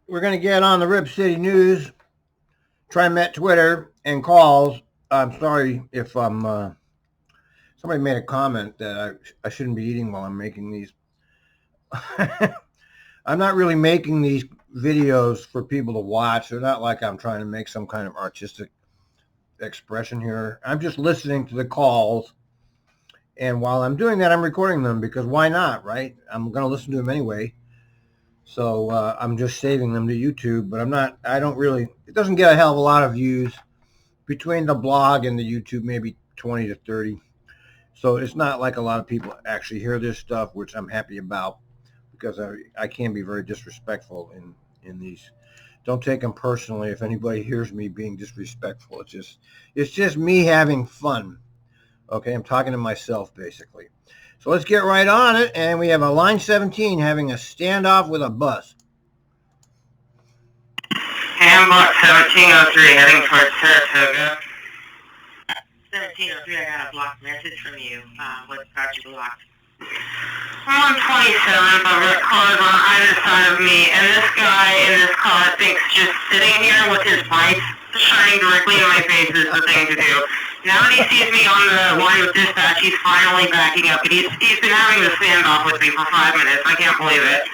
We're going to get on the Rip City News, TRIMET Twitter, and calls. I'm sorry if somebody made a comment that I shouldn't be eating while I'm making these. I'm not really making these videos for people to watch. They're not like I'm trying to make some kind of artistic expression here. I'm just listening to the calls. And while I'm doing that, I'm recording them because why not, right? I'm going to listen to them anyway. So I'm just saving them to YouTube, but it doesn't get a hell of a lot of views between the blog and the YouTube, maybe 20 to 30. So it's not like a lot of people actually hear this stuff, which I'm happy about because I can be very disrespectful in these. Don't take them personally if anybody hears me being disrespectful. It's just me having fun. Okay, I'm talking to myself basically. So let's get right on it, and we have a line 17 having a standoff with a bus. Handbook 1703 heading towards Saratoga. 1703, I got a blocked message from you. What got you blocked? 127, but red cars on either side of me, and this guy in this car thinks just sitting here with his lights shining directly in my face is the thing to do. Now that he sees me on the line with dispatch, he's finally backing up, and he's been having the standoff with me for 5 minutes. I can't believe it.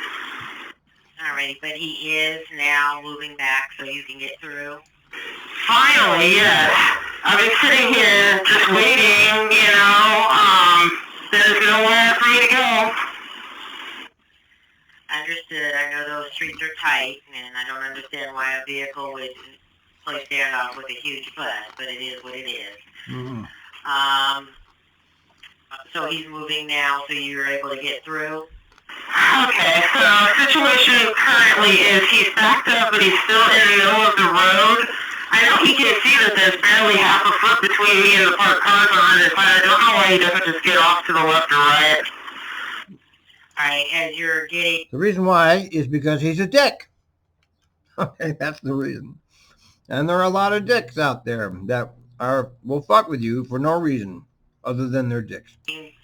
Alrighty, but he is now moving back so you can get through. Finally, yes. I've been sitting here just waiting, there's nowhere for me to go. Understood. I know those streets are tight, and I don't understand why a vehicle would play standoff with a huge bus, but it is what it is. Mm-hmm. So he's moving now, so you're able to get through? Okay, so situation currently is he's backed up, but he's still in the middle of the road. I know he can see that there's barely half a foot between me and the parked cars on his side. I don't know why he doesn't just get off to the left or right. Alright, as you're getting... The reason why is because he's a dick. Okay, that's the reason. And there are a lot of dicks out there that will fuck with you for no reason other than they're dicks.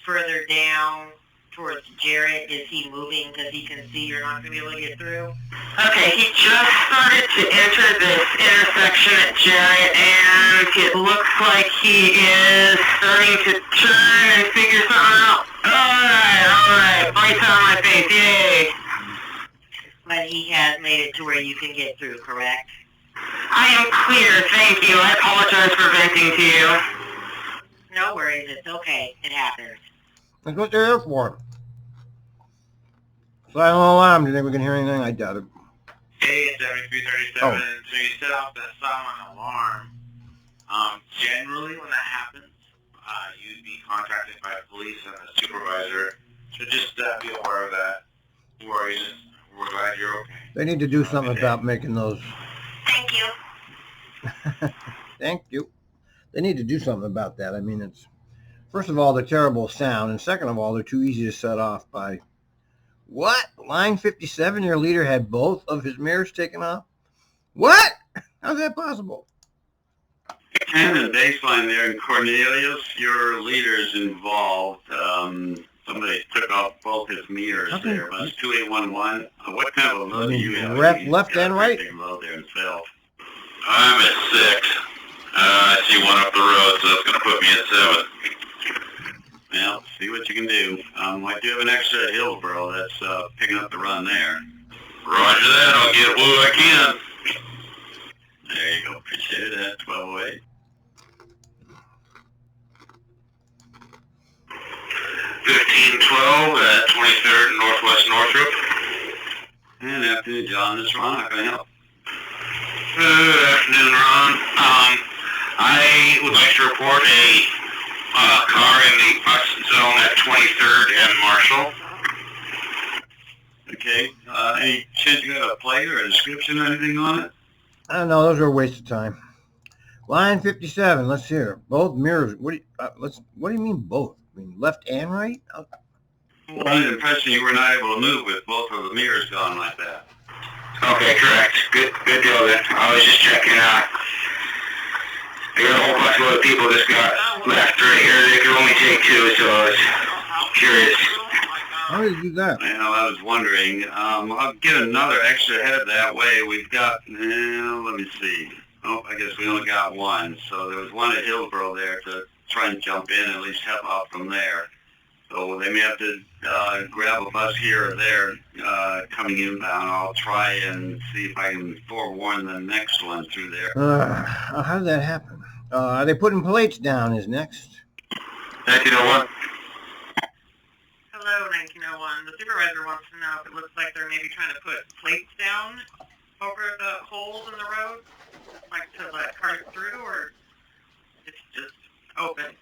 Further down towards Jarrett, is he moving because he can see you're not going to be able to get through? Okay, he just started to enter this intersection at Jarrett, and it looks like he is starting to turn and figure something out. Alright, bites on my face, yay! But he has made it to where you can get through, correct? I am clear, thank you. I apologize for venting to you. No worries, it's okay. It happens. That's what they're here for. Silent alarm. Do you think we can hear anything? I doubt it. Hey, 7337. So you set off the silent alarm. Generally, when that happens, you'd be contacted by police and the supervisor. So just be aware of that. No worries. We're glad you're okay. They need to do something about making those. Thank you. Thank you. They need to do something about that. I mean, it's, first of all, the terrible sound, and second of all, they're too easy to set off by. What? Line 57, your leader had both of his mirrors taken off? What? How's that possible? And the baseline there in Cornelius, your leader's involved. Somebody took off both his mirrors there. That's 2811. What kind of a load do you have? Left and right? Load there himself. I'm at 6. I see one up the road, so that's going to put me at 7. Well, see what you can do. I do have an extra at Hillsboro that's picking up the run there. Roger that. I'll get what I can. There you go. Appreciate it. 1208. 1512 at 23rd Northwest Northrop. And afternoon, John. This is Ron. How can I help? Good afternoon, Ron. I would like to report a car in the bus zone at 23rd and Marshall. Okay. Any chance you got a plate or a description or anything on it? I don't know. Those are a waste of time. Line 57. Let's hear. Both mirrors. What do you mean both? I mean left and right? Well, I had the impression you were not able to move with both of the mirrors gone like that. Okay, correct. Good deal then. I was just checking out. I got a whole bunch of other people just got left right here. They could only take 2, so I was curious. How did you do that? Well, I was wondering. I'll get another extra head that way. We've got, let me see. Oh, I guess we only got one. So there was one at Hillsborough there to try and jump in and at least help out from there. So they may have to grab a bus here or there coming inbound. I'll try and see if I can forewarn the next one through there. How did that happen? Are they putting plates down is next. 1901. Hello, 1901. The supervisor wants to know if it looks like they're maybe trying to put plates down over the holes in the road, like to let cars through, or it's just open.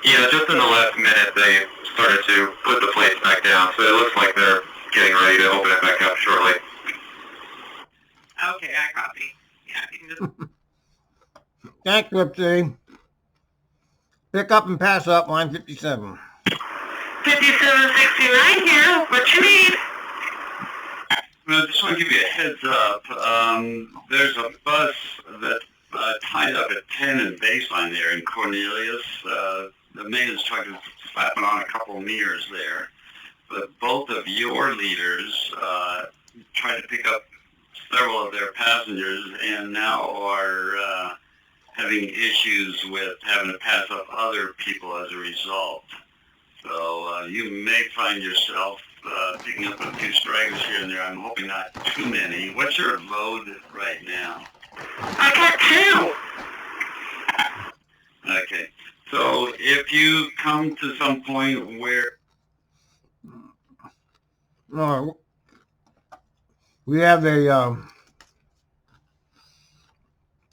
Yeah, just in the last minute they started to put the plates back down, so it looks like they're getting ready to open it back up shortly. Okay, I copy. Yeah, you can just... Thanks, Lipsy. Pick up and pass up, line 57. 5769 here. What you need? Well, I just want to give you a heads up. There's a bus that's tied up at 10 and Baseline there in Cornelius. The maintenance truck is slapping on a couple of mirrors there. But both of your leaders tried to pick up several of their passengers and now are having issues with having to pass up other people as a result. So you may find yourself picking up a few stragglers here and there. I'm hoping not too many. What's your load right now? I got 2. Okay. So if you come to some point where... We have a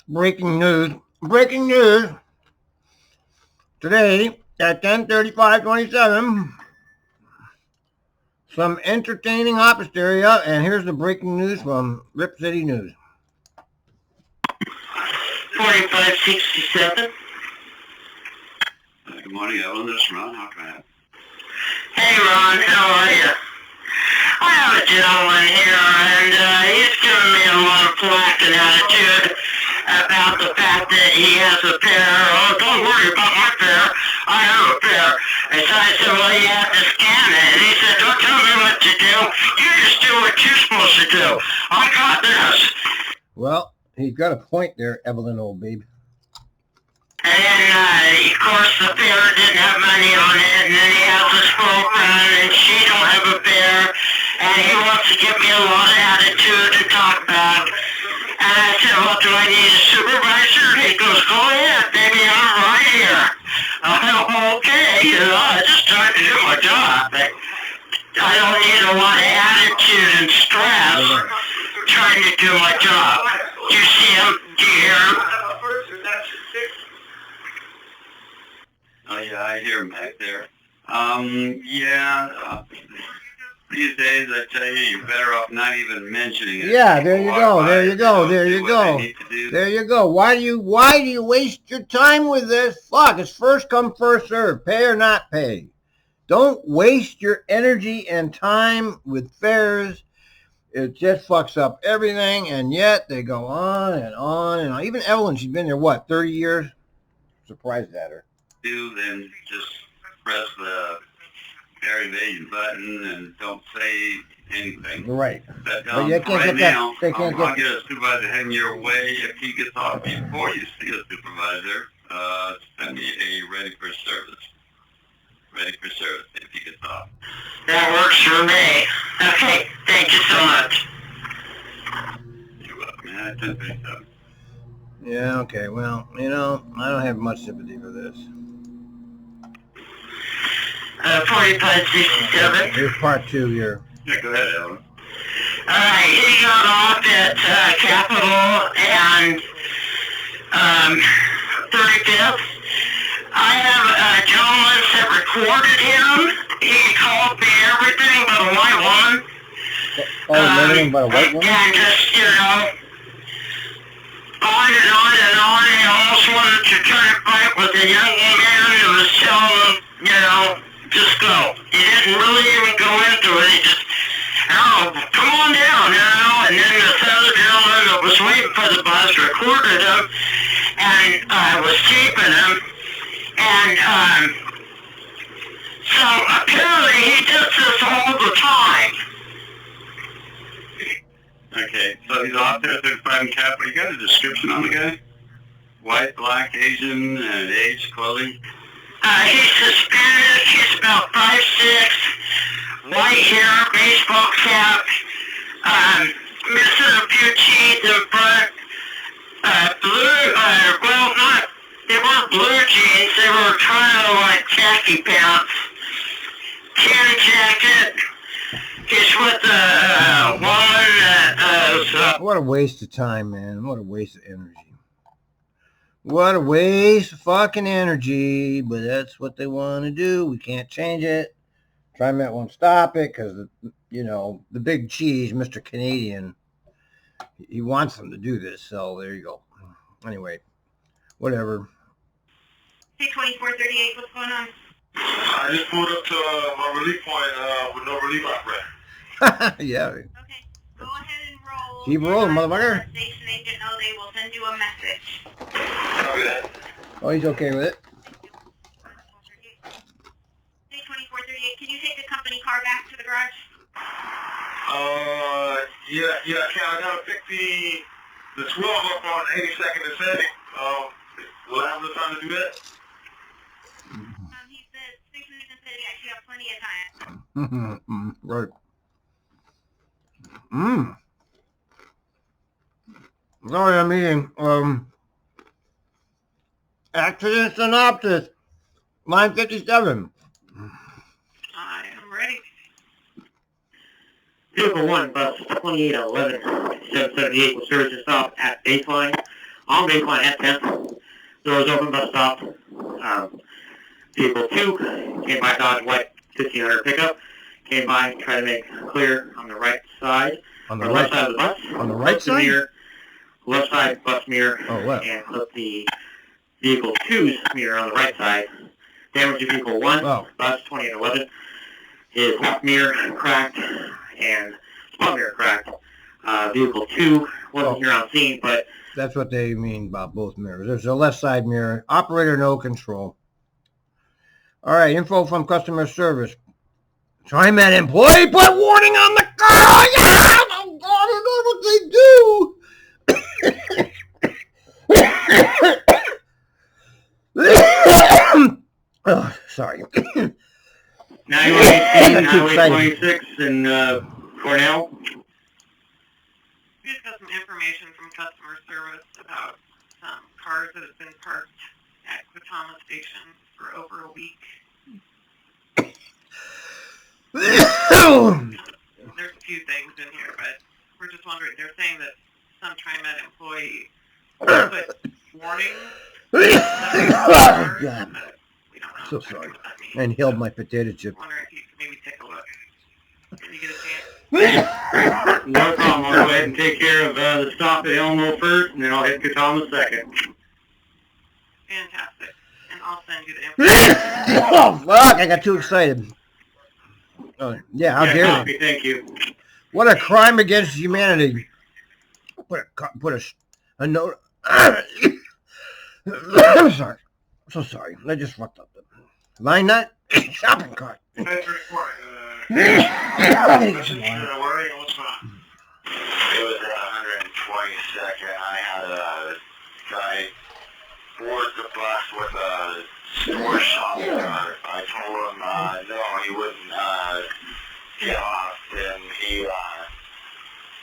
breaking news. Breaking news today at 10:35:27. Some entertaining office area, and here's the breaking news from Rip City News. 4567. Good morning, Evelyn. This is Ron. How can I help? Hey, Ron. How are you? I have a gentleman here, and he's giving me a lot of flack and attitude about the fact that he has a pair. Oh, don't worry about my pair. I have a pair. And so I said, well, you have to scan it. And he said, don't tell me what to do. You just do what you're supposed to do. I got this. Well, he's got a point there, Evelyn, old babe. And then, of course, the pair didn't have money on it, and then he has this girlfriend, and she don't have a pair, and he wants to give me a lot of attitude and talk back. And I said, well, do I need a supervisor? And he goes, go ahead, baby, I'm right here. I'm okay, you know, I just tried to do my job. I don't need a lot of attitude and stress trying to do my job. Do you see him? Do you hear him? Oh, yeah, I hear him back there. These days, I tell you, you're better off not even mentioning it. Yeah, there you go, there you go, there you go. There you go. Why do you waste your time with this? Fuck, it's first come, first serve. Pay or not pay. Don't waste your energy and time with fares. It just fucks up everything, and yet they go on and on and on. Even Evelyn, she's been there, what, 30 years? Surprised at her. Then just press the evasion button and don't say anything. Right. But you can't right get now, that. They can't I'll get get a supervisor heading your way. If he gets off before you see a supervisor, send me a ready for service. Ready for service if he gets off. That works for me. Okay, thank you so much. You're welcome. Yeah, 10:37. Yeah, okay. Well, you know, I don't have much sympathy for this. 4567. Here's part 2 here. Yeah, go ahead, Ellen. Alright, he got off at Capitol and 35th. I have a gentleman that recorded him. He called me everything but a white woman. Everything but a white woman? And just, you know, on and on and on. He almost wanted to try to fight with a young man who was telling him, you know, just go. He didn't really even go into it. He just, oh, come on down, you know. And then this other gentleman that was waiting for the bus recorded him and was keeping him. And So apparently he does this all the time. Okay, so he's off there 35 cap. You got a description on the guy? White, black, Asian, and age, clothing? He's Hispanic, he's about 5'6", white hair, baseball cap, missing a few teeth in front, blue, well, not, they weren't blue jeans, they were kind of like khaki pants, tan jacket. He's with one What a waste of time, man. What a waste of energy. What a waste of fucking energy, but that's what they want to do. We can't change it. TRIMET won't stop it because, you know, the big cheese, Mr. Canadian, he wants them to do this. So there you go. Anyway, whatever. Hey, 2438, what's going on? I just pulled up to my relief point with no relief operator. Yeah. Okay, go ahead and roll. Keep rolling, motherfucker. Station agent know they will send you a message. Copy that. Oh, he's okay with it. Hey, 2438, can you take the company car back to the garage? Yeah, Cal, I gotta pick the 12 up on 82nd and Sandy. Will I have the time to do that? He said, station agent said he actually have plenty of time. Right. Sorry, I'm eating. Accident Synopsis, line 57. I am ready. Vehicle 1, bus 2811, 778 will service and stop at baseline. On baseline at 10th. Doors open, bus stop. Vehicle 2 came by Dodge White 1500 pickup. Came by, try to make clear on the right side. On the or right left side of the bus. On the right Flip the side? mirror, left side bus mirror. Oh, left. And flip the vehicle 2's mirror on the right side. Damage to vehicle 1, Oh. bus 2811. His left mirror cracked and spot mirror cracked. Vehicle 2 wasn't here on scene, but That's what they mean about both mirrors. There's a left side mirror. Operator no control. All right, info from customer service. TRIMET employee put warning on the car. Yeah! Oh, God, I know what they do. Oh, sorry. 918, Too Highway excited. 26 in Cornell. We just got some information from customer service about some cars that have been parked at Quitama Station for over a week. There's a few things in here, but we're just wondering. They're saying that some TRIMET employee put warning. Oh, God. We don't know So exactly sorry. what that means. I inhaled my potato chip. Wondering if you could maybe take a look. Can you get a chance? No problem. I'll go ahead and take care of the stop at Elmo first, and then I'll hit Katama second. Fantastic. And I'll send you the information. Oh, fuck. I got too excited. Oh, yeah, how dare copy, they? thank you. What a crime against humanity. Put a note. I'm sorry. I'm so sorry. I just fucked up. Line nut? Shopping cart. 1034. I'm gonna get some Where water. are you? What's going on? It was at 122nd. I had a guy board the bus with a store shopper. I told him no, he wouldn't get off, and he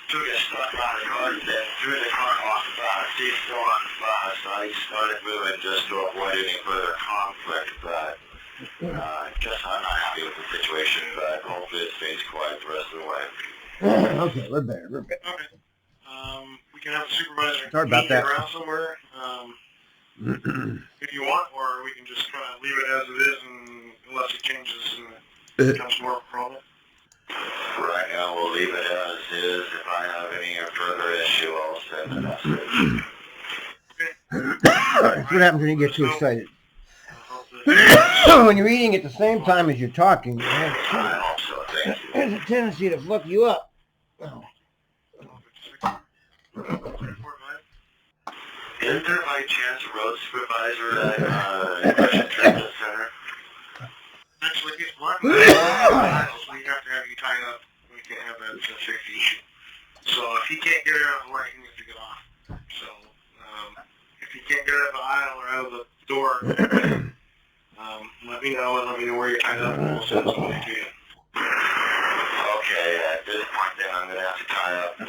took his stuff out of the car and threw the car off the bus. He's still on the bus. I started moving just to avoid any further conflict, but I'm not happy with the situation, but hopefully it stays quiet the rest of the way. Okay, we're better. We're better. Okay. We can have a supervisor Sorry about meet that. around somewhere if you want, or we can just kind of leave it as it is, and unless it changes and it becomes more of a problem. Right now, we'll leave it as is. If I have any further issue, I'll send a message. That's what happens when you get too excited. When you're eating at the same time as you're talking, you have I hope so, thank you. there's a tendency to fuck you up. Oh. Is there by chance a road supervisor at Immersion Transit Center? Actually, he's blocking the aisles, we have to have you tied up. We can't have that. It's a safety issue. So if he can't get out of the way, he needs to get off. So if he can't get out of the aisle or out of the door, let me know and let me know where you're tied up, and we'll send somebody to you. Okay, at this point then I'm going to have to tie up the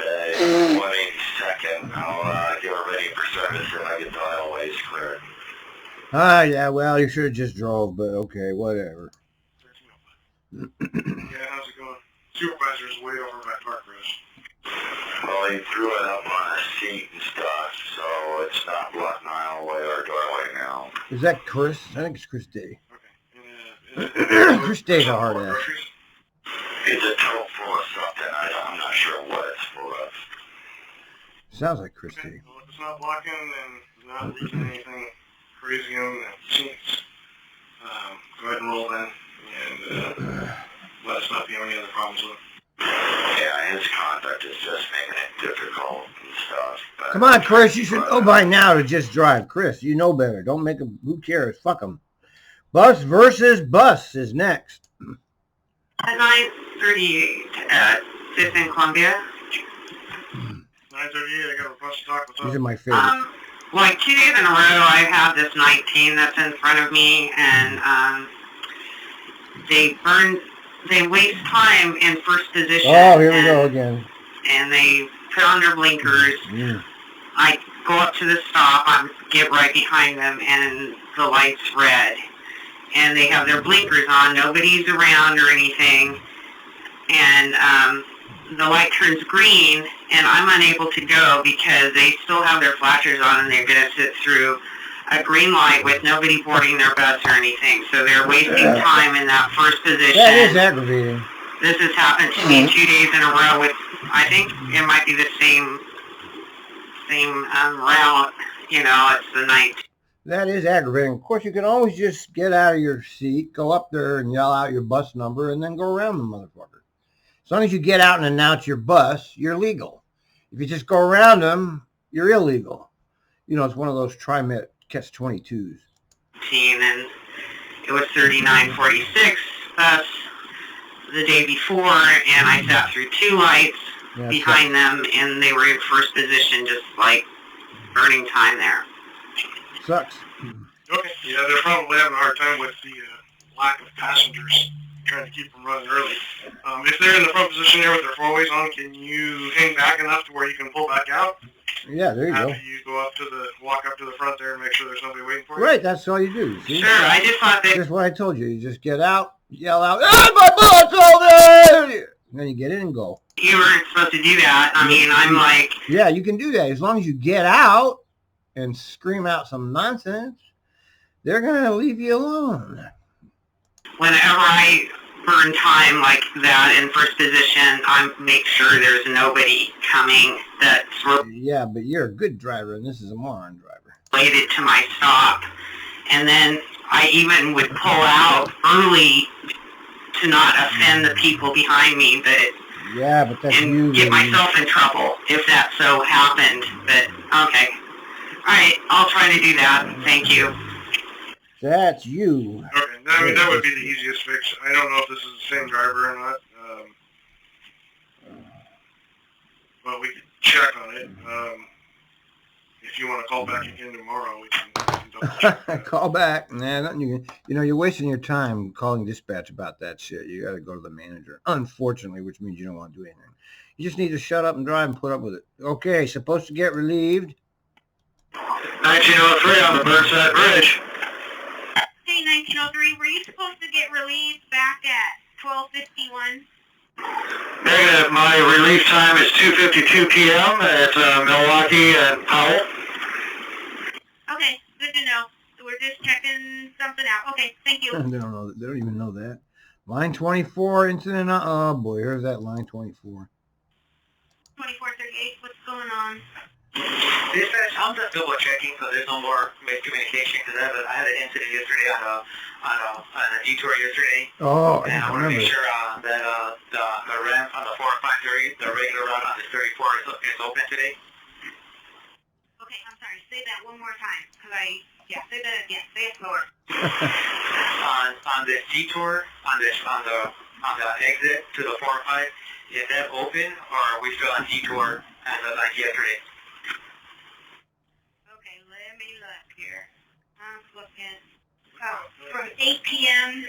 182nd. I'll get her ready for service and I get the aisleways cleared. Yeah, well, you should have just drove, but okay, whatever. Yeah, how's it going? Supervisor's way over by Park Rose. Well, he threw it up on a seat and stuff, so it's not blocking aisleway or doorway now. Is that Chris? I think it's Chris Day. Okay. Chris Day's a hard ass. It's a tote full of something. I'm not sure what it's full of. Sounds like Chris Okay. Day. Well, if it's not blocking and not leaking anything crazy on the seats, go ahead and roll in and let us know if you have any other problems with it. Yeah, his conduct is just making it difficult and stuff. But Come on, Chris, you should know by now to just drive. Chris, you know better. Don't make him, who cares? Fuck him. Bus versus bus is next. At 9:38 at 5th and Columbia. 9:38, I got a request to talk with These are my favorite. Like 2 days in a row, I have this 19 that's in front of me, and they waste time in first position. Oh, here we go again. And they put on their blinkers. I go up to the stop, I get right behind them, and the light's red. And they have their blinkers on, nobody's around or anything. And the light turns green, and I'm unable to go because they still have their flashers on, and they're going to sit through a green light with nobody boarding their bus or anything. So they're wasting time in that first position. That is aggravating. This has happened to me 2 days in a row with, I think it might be the same route, you know, it's the night. That is aggravating. Of course, you can always just get out of your seat, go up there and yell out your bus number, and then go around the motherfucker. As long as you get out and announce your bus, you're legal. If you just go around them, you're illegal. You know, it's one of those TRIMET catch-22s. And it was 3946 bus the day before, and I sat through 2 lights behind them, and they were in first position, just like burning time there. Sucks. Okay. Yeah, they're probably having a hard time with the lack of passengers, trying to keep them running early. If they're in the front position there with their 4-ways on, can you hang back enough to where you can pull back out? Yeah, there you go. After you go walk up to the front there and make sure there's nobody waiting for you? Right, that's all you do. See? Sure, I just thought that... That's what I told you. You just get out, yell out, "Hey, my bus over there!" And then you get in and go. You weren't supposed to do that. I mean, I'm like... Yeah, you can do that. As long as you get out and scream out some nonsense, they're going to leave you alone. Whenever I burn time like that in first position, I make sure there's nobody coming that's Yeah, but you're a good driver, and this is a moron driver. related to my stop. And then I even would pull out early to not offend the people behind me, but yeah, but that's you. and get myself in trouble if that so happened. But okay. All right, I'll try to do that. Thank you. That's you. Okay, I mean, that would be the easiest fix. I don't know if this is the same driver or not. Well, we can check on it. If you want to call back again tomorrow, we can double check that. Call back. Nah, nothing you can. You know, you're wasting your time calling dispatch about that shit. You got to go to the manager. Unfortunately, which means you don't want to do anything. You just need to shut up and drive and put up with it. Okay, supposed to get relieved. 1903 on the Burnside Bridge. Hey, 1903, were you supposed to get relieved back at 12:51? Negative. My release time is 2:52 p.m. at Milwaukee and Powell. Okay, good to know. We're just checking something out. Okay, thank you. They don't know. They don't even know that. Line 24 incident. Oh boy, here's that line 24. 2438, what's going on? Dispatch, I'm just double checking so there's no more miscommunication because I had an incident yesterday on a detour yesterday. Oh, and I want to make sure that the ramp on the 40530, the regular route on the 34 is open today. Okay, I'm sorry. Say that one more time. Say that again. Say it slower. on this detour, on the exit to the 405, is that open, or are we still on detour as of like yesterday? Okay, let me look here. I'm looking. Oh, from 8 p.m.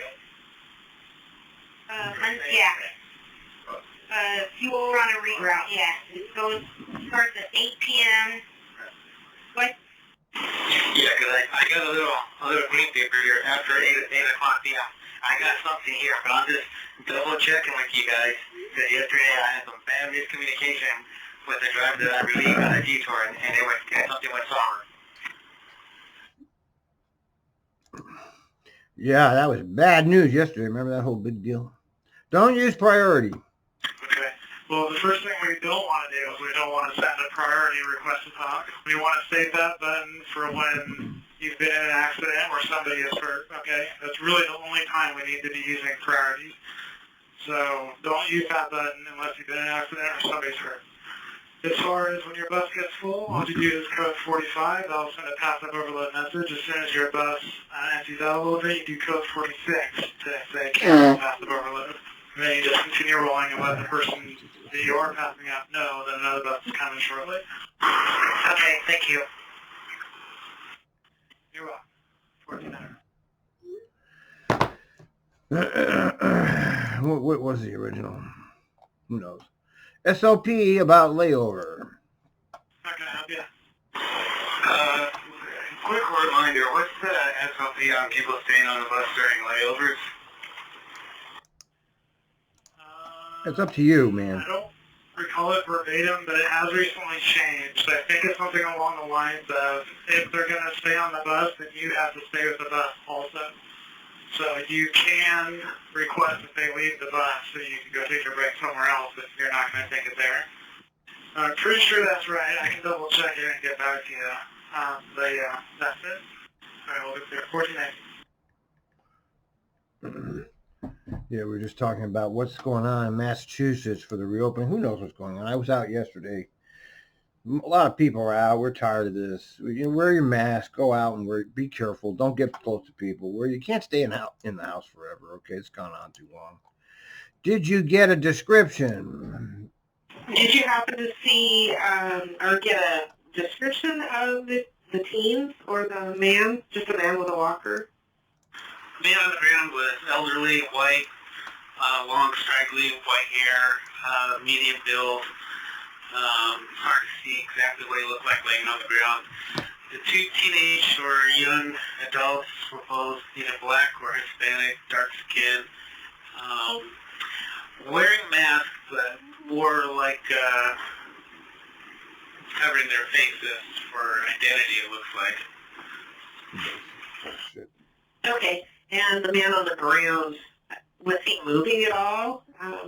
You will run a reroute. Yeah, it starts at 8 p.m. What? Yeah, because I got a little green paper here after 8 o'clock p.m. I got something here, but I'm just double checking with you guys. Because yesterday I had some bad miscommunication with the driver that I relieved on a detour, and something went sour. Yeah, that was bad news yesterday. Remember that whole big deal? Don't use priority. Okay. Well, the first thing we don't want to do is we don't want to send a priority request to talk. We want to save that button for when you've been in an accident or somebody is hurt, okay? That's really the only time we need to be using priority. So don't use that button unless you've been in an accident or somebody's hurt. As far as when your bus gets full, all you do is code 45. That'll send a passive overload message. As soon as your bus empties out a little bit, you do code 46 to say cancel passive overload. And then you just continue rolling and let the person that you are passing out know that another bus is coming shortly. Okay, thank you. You're welcome. 14. What was the original? Who knows? SOP about layover. How can I help you? Quick reminder, what's the SOP on people staying on the bus during layovers? It's up to you, man. I don't recall it verbatim, but it has recently changed. I think it's something along the lines of if they're going to stay on the bus, then you have to stay with the bus also. So you can request that they leave the bus so you can go take your break somewhere else if you're not going to take it there. I'm pretty sure that's right. I can double check it and get back to you. But yeah, that's it. All right, we'll get there. 14. Yeah, we were just talking about what's going on in Massachusetts for the reopening. Who knows what's going on? I was out yesterday. A lot of people are out. We're tired of this. Wear your mask. Go out and be careful. Don't get close to people. You can't stay in the house forever. Okay, it's gone on too long. Did you get a description? Did you happen to see or get a description of the teens or the man? Just a man with a walker? The man on the ground was elderly, white, long, straggly, white hair, medium build. Hard to see exactly what he looked like laying on the ground. The two teenage or young adults were both either black or Hispanic, dark skin, wearing masks but more like covering their faces for identity, it looks like. Okay, and the man on the ground, was he moving at all?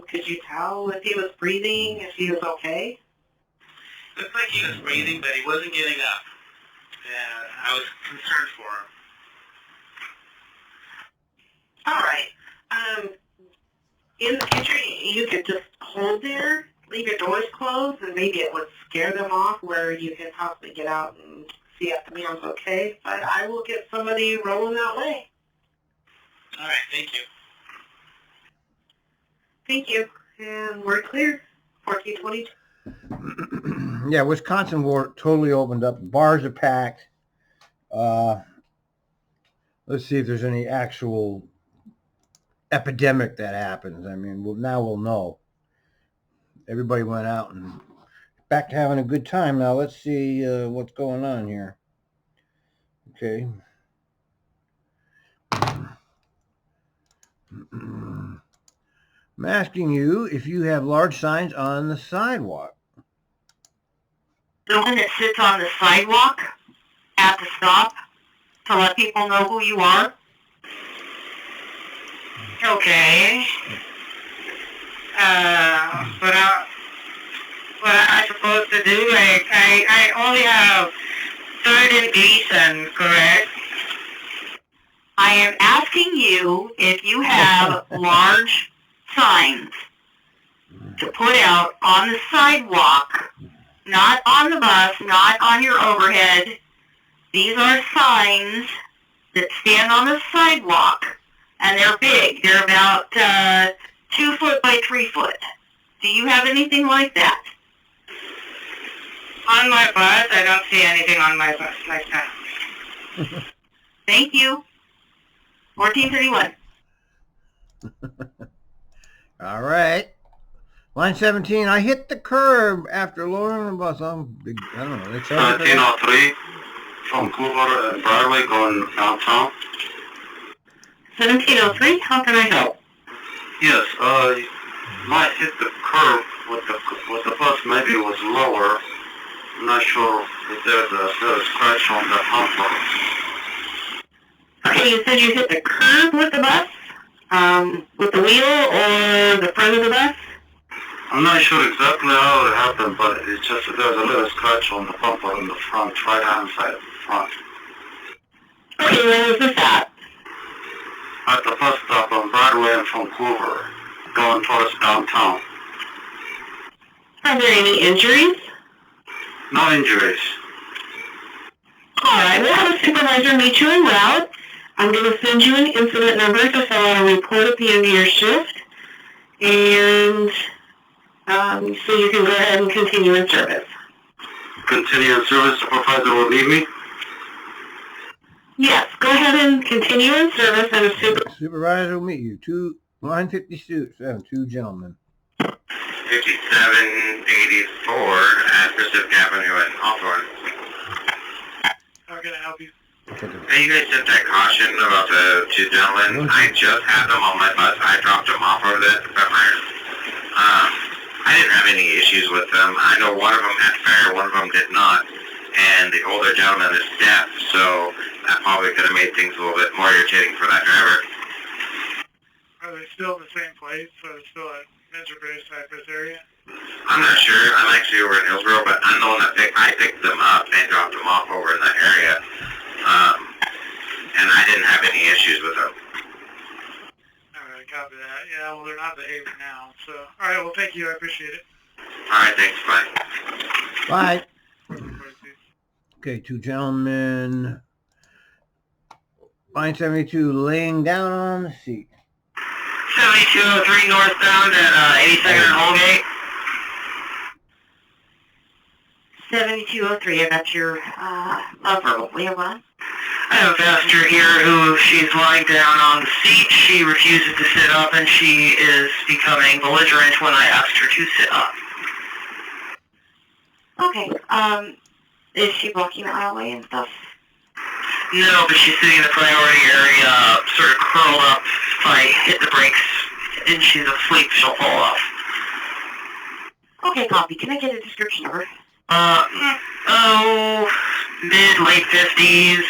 Could you tell if he was breathing, if he was okay? Looked like he was breathing, but he wasn't getting up. And I was concerned for him. All right. In the future, you could just hold there, leave your doors closed, and maybe it would scare them off where you can possibly get out and see if the man's okay. But I will get somebody rolling that way. All right, thank you. Thank you. And we're clear. 1422. Yeah, Wisconsin totally opened up. Bars are packed. Let's see if there's any actual epidemic that happens. I mean, now we'll know. Everybody went out and back to having a good time. Now let's see what's going on here. Okay. I'm asking you if you have large signs on the sidewalk. The one that sits on the sidewalk at the stop to let people know who you are? Okay. What am I supposed to do? I only have 3rd and Gleason, correct? I am asking you if you have large signs to put out on the sidewalk, not on the bus, not on your overhead. These are signs that stand on the sidewalk And they're big. They're about 2 foot by 3 foot. Do you have anything like that? On my bus? I don't see anything on my bus like that. Thank you. 1431. All right. Line 17, I hit the curb after lowering the bus. I don't know. They charged me. 1703 from Covert and Broadway going downtown. 1703, how can I help? Yes, might hit the curb with the bus. Maybe it was lower. I'm not sure if there's a scratch on the bumper. Okay, you said you hit the curb with the bus? With the wheel or the front of the bus? I'm not sure exactly how it happened, but it's just that there's a little scratch on the bumper in the front, right-hand side of the front. Okay, where was this at? At the bus stop on Broadway and from Covert, going towards downtown. Are there any injuries? No injuries. Alright, we'll have a supervisor meet you en route. I'm going to send you an incident number to fill out a report at the end of your shift. And so you can go ahead and continue in service. Continue in service, supervisor will leave me? Yes, go ahead and continue in service and a Supervisor will meet you. Line 57, 2 gentlemen. 5784 at Pacific Avenue in Hawthorne. How can I help you? Hey, you guys sent that caution about the 2 gentlemen. I just had them on my bus. I dropped them off over there at the Fat Myers. I didn't have any issues with them. I know one of them had fare, one of them did not. And the older gentleman is deaf, so that probably could have made things a little bit more irritating for that driver. Are they still in the same place? Are they still at Mentor-Bay Cypress area? I'm not sure. I'm actually over in Hillsborough, but I'm the one that I picked them up and dropped them off over in that area. And I didn't have any issues with them. Alright, copy that. Yeah, well, they're not behaving now, so... Alright, well, thank you. I appreciate it. Alright, thanks. Bye. Bye. Okay, 2 gentlemen. Line 72, laying down on the seat. 7203 northbound at 82nd and Holgate. 7203, I got your verbal. We have one. I have a passenger here who she's lying down on the seat. She refuses to sit up, and she is becoming belligerent when I asked her to sit up. Okay, is she blocking the aisleway and stuff? No, but she's sitting in the priority area, sort of curled up. If I hit the brakes and she's asleep, she'll fall off. Okay, copy. Can I get a description of her? Mid-late 50s,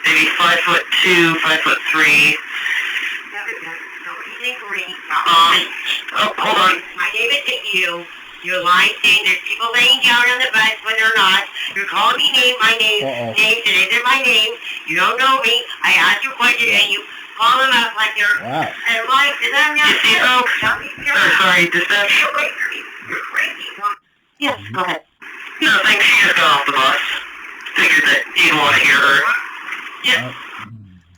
maybe 5'2", 5'3". Hold on. I gave it to you. You're lying, saying there's people laying down on the bus when they're not. You're calling me names, and they're my name. You don't know me. I asked you a question, and you call them up like they're... Wow. And like, is that not... Sorry, dispatch. You're crazy. Yes, go ahead. No, thanks. She just got off the bus. Figured that you'd want to hear her. Yeah.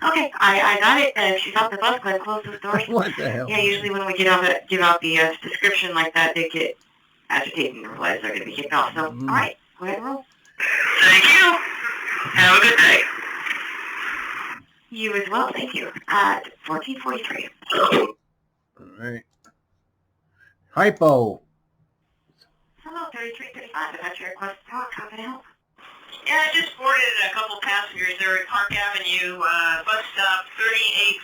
Okay, I got it. If she's off the bus, go ahead and close the door. What the hell? Yeah, usually when we give out the description like that, they get agitated and realize they're going to be kicked off. So, all right, go ahead and roll. Thank you. Have a good day. You as well, thank you. 1443. All right. Hypo. Hello, 3335. I got your request to talk. How can I help? Yeah, I just boarded a couple passengers there at Park Avenue, bus stop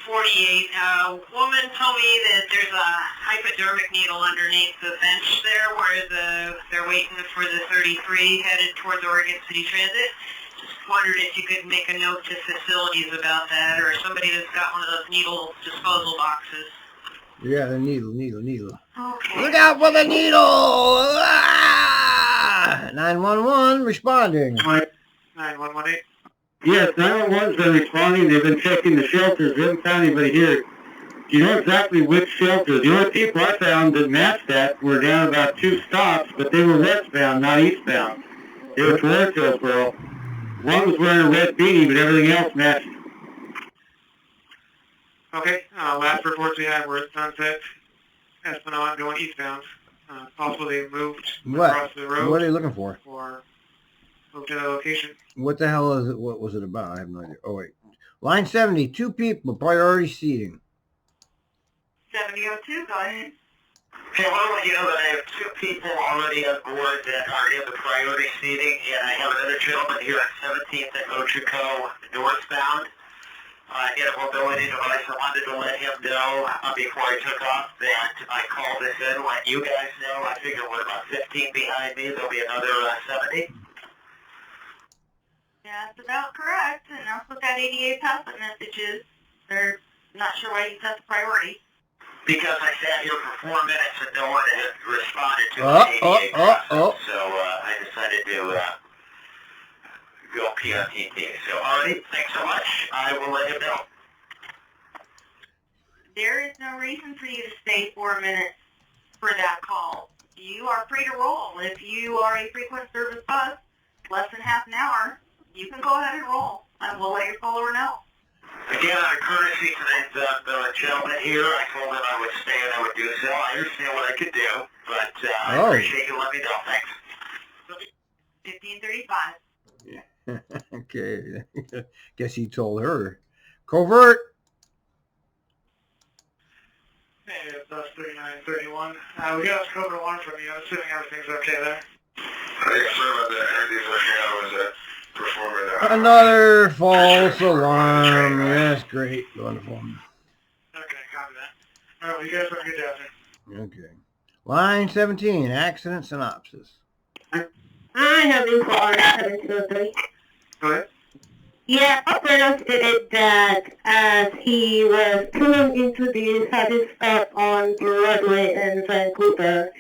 3848. Woman told me that there's a hypodermic needle underneath the bench there where they're waiting for the 33 headed towards Oregon City Transit. Just wondered if you could make a note to facilities about that, or somebody that's got one of those needle disposal boxes. Yeah, the needle. Okay. Look out for the needle! Ah! 911 responding. 9118. Yes, 911's been responding. They've been checking the shelters. We haven't found anybody here. Do you know exactly which shelters? The only people I found that matched that were down about 2 stops, but they were westbound, not eastbound. They were towards Hillsborough. One was wearing a red beanie, but everything else matched. Okay, last reports we had were at Sunset, Esplanade going eastbound. Possibly they moved across the road. What are they looking for? Or moved to the location. What the hell is it? What was it about? I have no idea. Oh, wait. Line 70, 2 people, priority seating. 7002, go ahead. Hey, I want to let you know that I have 2 people already on board that are in the priority seating, and I have another gentleman here at 17th and Ochico northbound. He had a mobility device. I wanted to let him know before I took off that I called this in, let you guys know. I figure we're about 15 behind me. There'll be another 70. Yeah, that's about correct, and that's what that 88 passive message is. They're not sure why you set the priority. Because I sat here for 4 minutes and no one had responded to my 88 passive, so I decided to go PRTT. So, alright, thanks so much. I will let him know. There is no reason for you to stay 4 minutes for that call. You are free to roll. If you are a frequent service bus, less than half an hour, you can go ahead and roll, and we'll let your caller know. Again, out of courtesy to the gentleman here, I told him I would stay and I would do so. I understand what I could do, but I appreciate you letting me know. Thanks. 1535. Okay. Guess he told her. Covert. Hey, bus 3931. We got a Covert alarm from you. I'm assuming everything's okay there. Sorry about that. Everything's okay. I was performing Another false alarm. Yes, great. Wonderful. Okay, copy that. All right, well, you guys have a good day out there. Okay. Line 17, accident synopsis. I have info on 723. Go ahead. Yeah, operator stated that as he was pulling into the service stop on Broadway and Vancouver,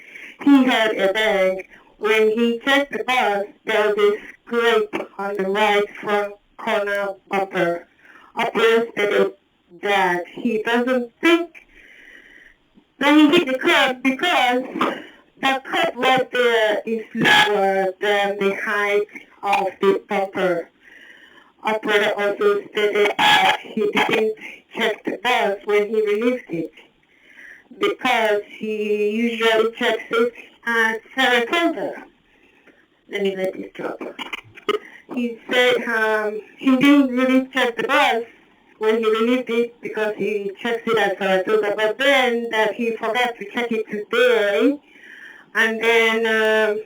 he had a bang. When he checked the bus, there was a scrape on the right front corner bumper. Operator stated that he doesn't think that he hit the curb because the curb right there is lower than the height of the bumper. Operator also stated that he didn't check the bus when he released it because he usually checks it at Saratoga. Let me let this drop. He said he didn't really check the bus when he released it because he checks it at Saratoga, but then that he forgot to check it today, and then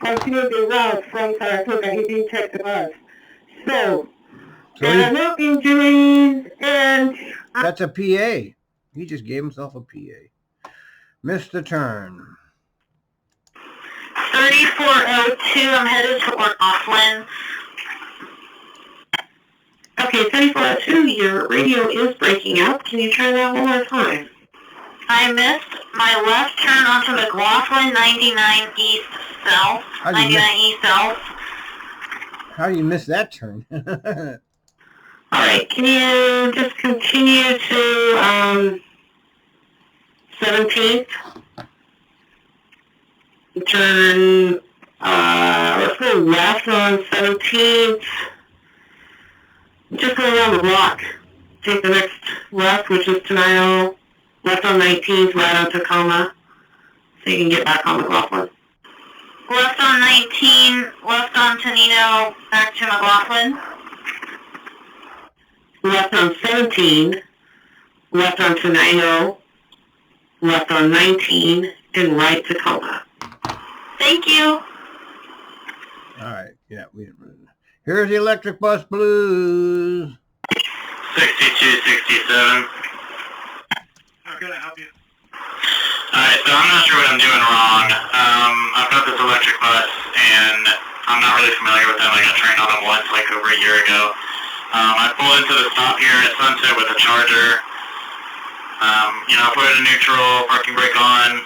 continued the route from Saratoga. He didn't check the bus. So there are no injuries, and that's a PA. He just gave himself a PA. Missed the turn. 3402, I'm headed toward Auckland. Okay, 3402, your radio is breaking up. Can you try that one more time? I missed my left turn onto McLaughlin, 99 East South. 99 East South. How do you miss that turn? Alright, can you just continue to 17th? Turn, let's go left on 17th. Just go around the block. Take the next left, which is Tenino. Left on 19th, right on Tacoma. So you can get back on McLaughlin. Left on 19, left on Tenino, back to McLaughlin. Left on 17, left on Tenino, left on 19, and right Tacoma. Thank you. All right. Yeah, we didn't really. Here's the Electric Bus Blues. 6267. How can I help you? Alright, so I'm not sure what I'm doing wrong. I've got this electric bus, and I'm not really familiar with them. I got trained on them once, like over a year ago. I pulled into the stop here at Sunset with a charger. Put it in neutral, parking brake on,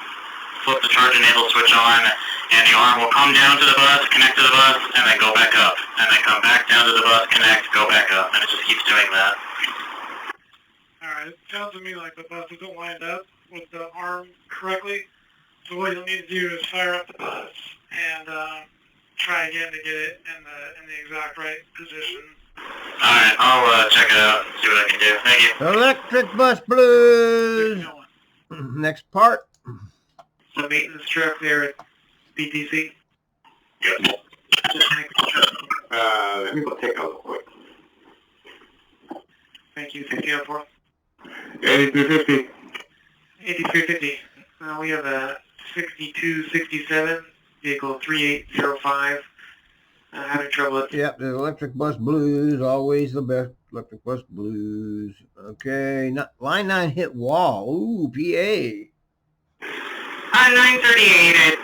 flip the charge enable switch on, and the arm will come down to the bus, connect to the bus, and then go back up. And then come back down to the bus, connect, go back up. And it just keeps doing that. Alright, it sounds to me like the bus isn't lined up with the arm correctly. So what you'll need to do is fire up the bus and try again to get it in the exact right position. Alright, I'll check it out, see what I can do. Thank you. Electric Bus Blues. Next part. The maintenance truck there at BTC. Yep. Let me go take a look quick. Thank you, 1604. 8350. 8350. We have a 6267, vehicle 3805. Having trouble with. Yep, the Electric Bus Blues, always the best. Electric Bus Blues. Okay, line 9 hit wall. Ooh, PA. 938 at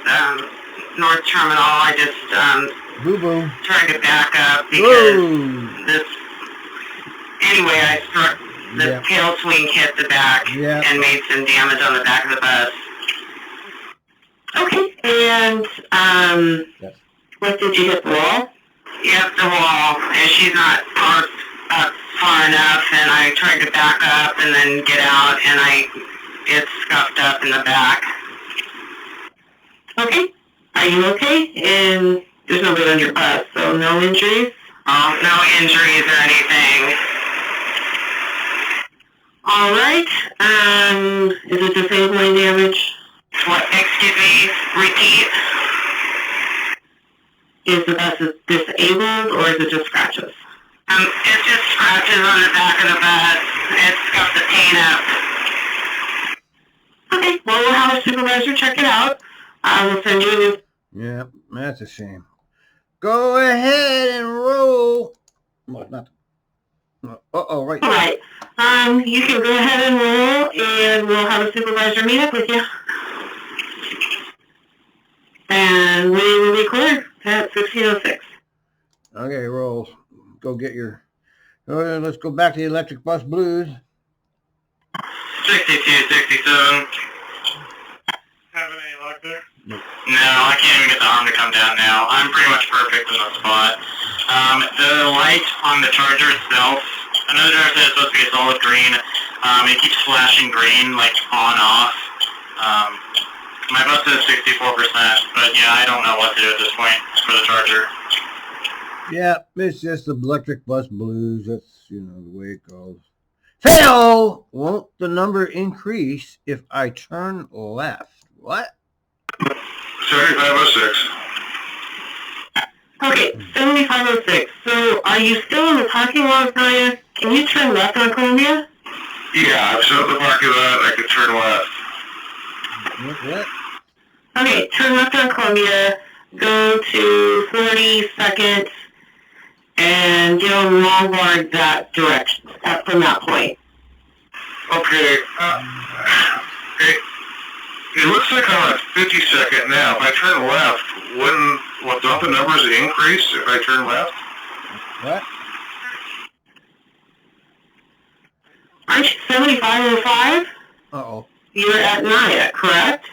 North Terminal. I just Boo-boo. tried to back up because Whoa. this. Anyway, I struck the Yep. tail swing hit the back Yep. and made some damage on the back of the bus. Okay, and, Yes. what did you hit, the wall? Yep, the wall, and she's not parked up far enough, and I tried to back up and then get out, and it's scuffed up in the back. Okay, are you okay? And there's nobody on your bus, so no injuries? No injuries or anything. All right, is it disabling damage? What, excuse me, repeat? Is the bus disabled, or is it just scratches? It's just scratches on the back of the bus. It's scuffed the paint up. Okay, well, we'll have a supervisor check it out. I will send you a new... Yep, that's a shame. Go ahead and roll. Well, not. Uh-oh, right. All right, you can go ahead and roll, and we'll have a supervisor meet up with you. And we will be clear at 1606. Okay, roll. Go get your... let's go back to the Electric Bus Blues. 6267. Having any luck there? No, I can't even get the arm to come down now. I'm pretty much perfect in the spot. The light on the charger itself, another driver said it's supposed to be a solid green. It keeps flashing green, like on-off. My bus is 64%, but yeah, I don't know what to do at this point for the charger. Yeah, it's just the Electric Bus Blues. That's, the way it goes. Fail! Won't the number increase if I turn left? What? 7506. Okay, 7506. So, are you still in the parking lot, Naya? Can you turn left on Columbia? Yeah, I'm still at the parking lot. I can turn left. What? Okay, turn left on Columbia, go to 42nd, and get on Lombard that direction, from that point. Okay. It looks like I'm at 52nd now. If I turn left, don't the numbers increase if I turn left? What? Aren't you 7505? Uh-oh. You're at Naya, correct?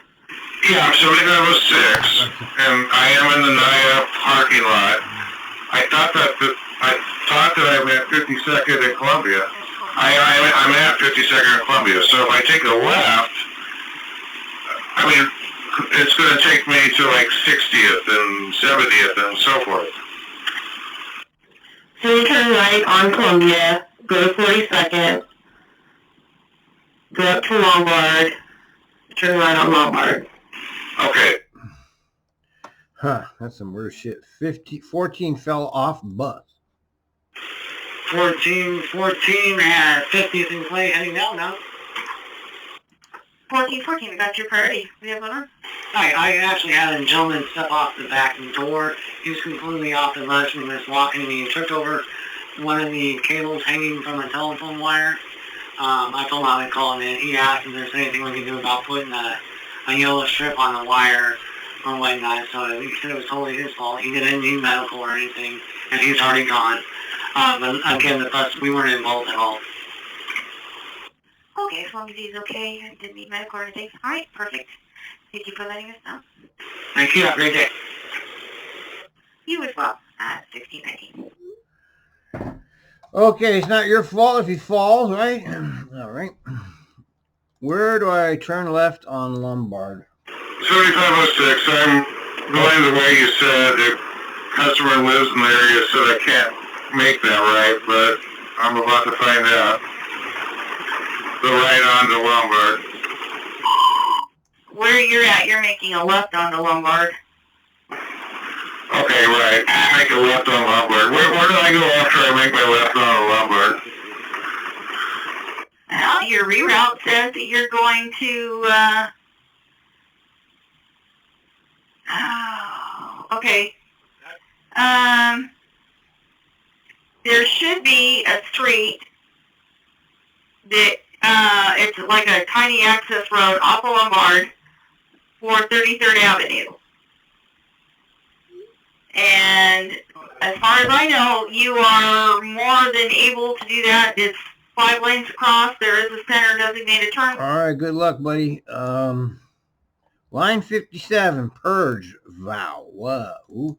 Yeah, I'm 7506, and I am in the Naya parking lot. I thought that I'm at 52nd in Columbia. I'm at 52nd in Columbia, so if I take a left, I mean, it's going to take me to like 60th and 70th and so forth. So you turn right on Columbia, go to 42nd, go up to Lombard, turn right on Lombard. Okay. Huh, that's some weird shit. 14 fell off bus. 14 at 50th and Clay heading down now. 14, that's your priority. We have one on? I actually had a gentleman step off the back door. He was completely off the ledge and was walking me and tripped over one of the cables hanging from a telephone wire. I told him I would call him in. He asked if there's anything we could do about putting a yellow strip on the wire or whatnot. So he said it was totally his fault. He didn't need medical or anything, and he's already gone. But again, the bus, we weren't involved at all. Okay, as long as he's okay and didn't need medical or anything. All right, perfect. Thank you for letting us know. Thank you. Have a great day. You as well, at 1619. Okay, it's not your fault if he falls, right? All right. Where do I turn left on Lombard? 7506, I'm going the way you said. The customer lives in the area, so I can't make that right, but I'm about to find out. The right onto Lombard. Where you're at, you're making a left onto Lombard. Okay, right. Make a left on Lombard. Where do I go after I make my left on Lombard? Well, your reroute says that you're going to, okay. There should be a street that, it's like a tiny access road off of Lombard for 33rd Avenue. And as far as I know, you are more than able to do that. It's 5 lanes across. There is a center designated turn. All right, good luck, buddy. Line 57, purge vow. Whoa.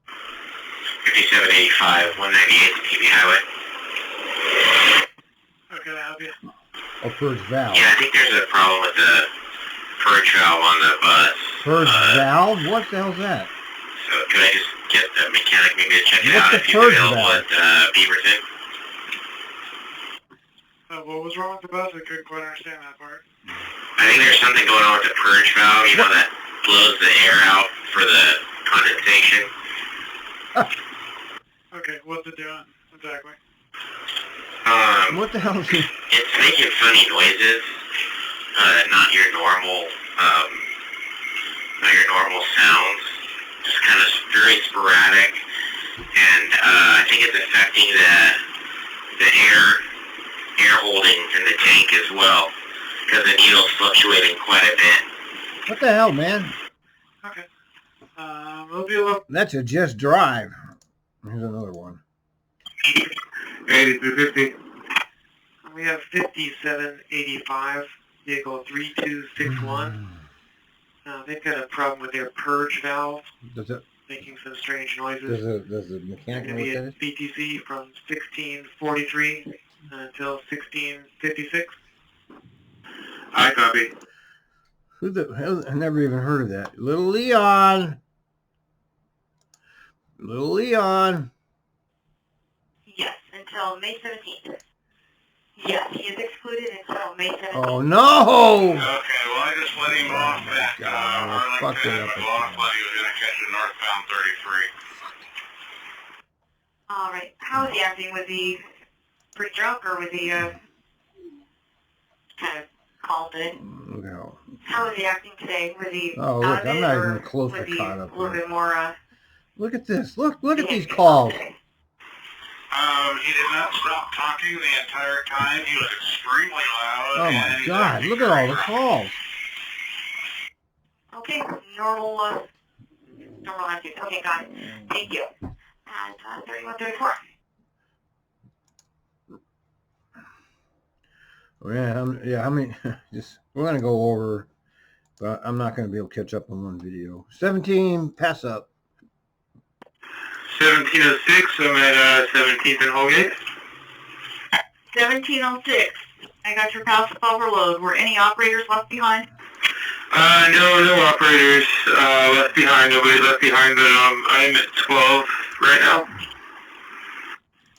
5785, 198 TV Highway. Okay, I'll help you. Oh, purge valve. Yeah, I think there's a problem with the purge valve on the bus. Purge valve? What the hell's that? So could I just get the mechanic maybe to check it What's out the if he's purge available valve? at Beaverton? What was wrong with the bus? I couldn't quite understand that part. I think there's something going on with the purge valve, you know, that blows the air out for the condensation. Okay, what's it doing exactly? What the hell is it? It's making funny noises, not your normal sounds, just kind of very sporadic, and I think it's affecting the air holding in the tank as well, because the needle's fluctuating quite a bit. What the hell, man? Okay. We'll be a little... That's a just drive. Here's another one. 8250. We have 5785, vehicle 3261. They've got a problem with their purge valve, Does it? making some strange noises. Does the mechanic Going know to what be that is? at BTC from 1643 until 1656. I copy. Who the hell? I never even heard of that. Little Leon. Little Leon. Yes, until May 17th. Yes, he is excluded until May 17th. Oh no! Okay, well I just let him off at God, I fucked it Arlington. up The boss thought he was going to catch a northbound 33. All right. How is he acting? Was he pretty drunk, or was he kind of calm today? No. How was he acting today? Was he Oh, out look, of I'm it, not or even close was to he caught up a little here. bit more? Look at this. Look at these behaved calls. today? He did not stop talking the entire time. He was extremely loud. Oh my God! Look at all the calls. Okay, normal attitude. Okay, got it. Thank you. And 3134. Yeah, I mean, just we're gonna go over, but I'm not gonna be able to catch up on one video. 17, pass up. 1706, I'm at 17th and Holgate. 1706. I got your pass up overload. Were any operators left behind? No operators left behind. Nobody left behind, but I'm at 12 right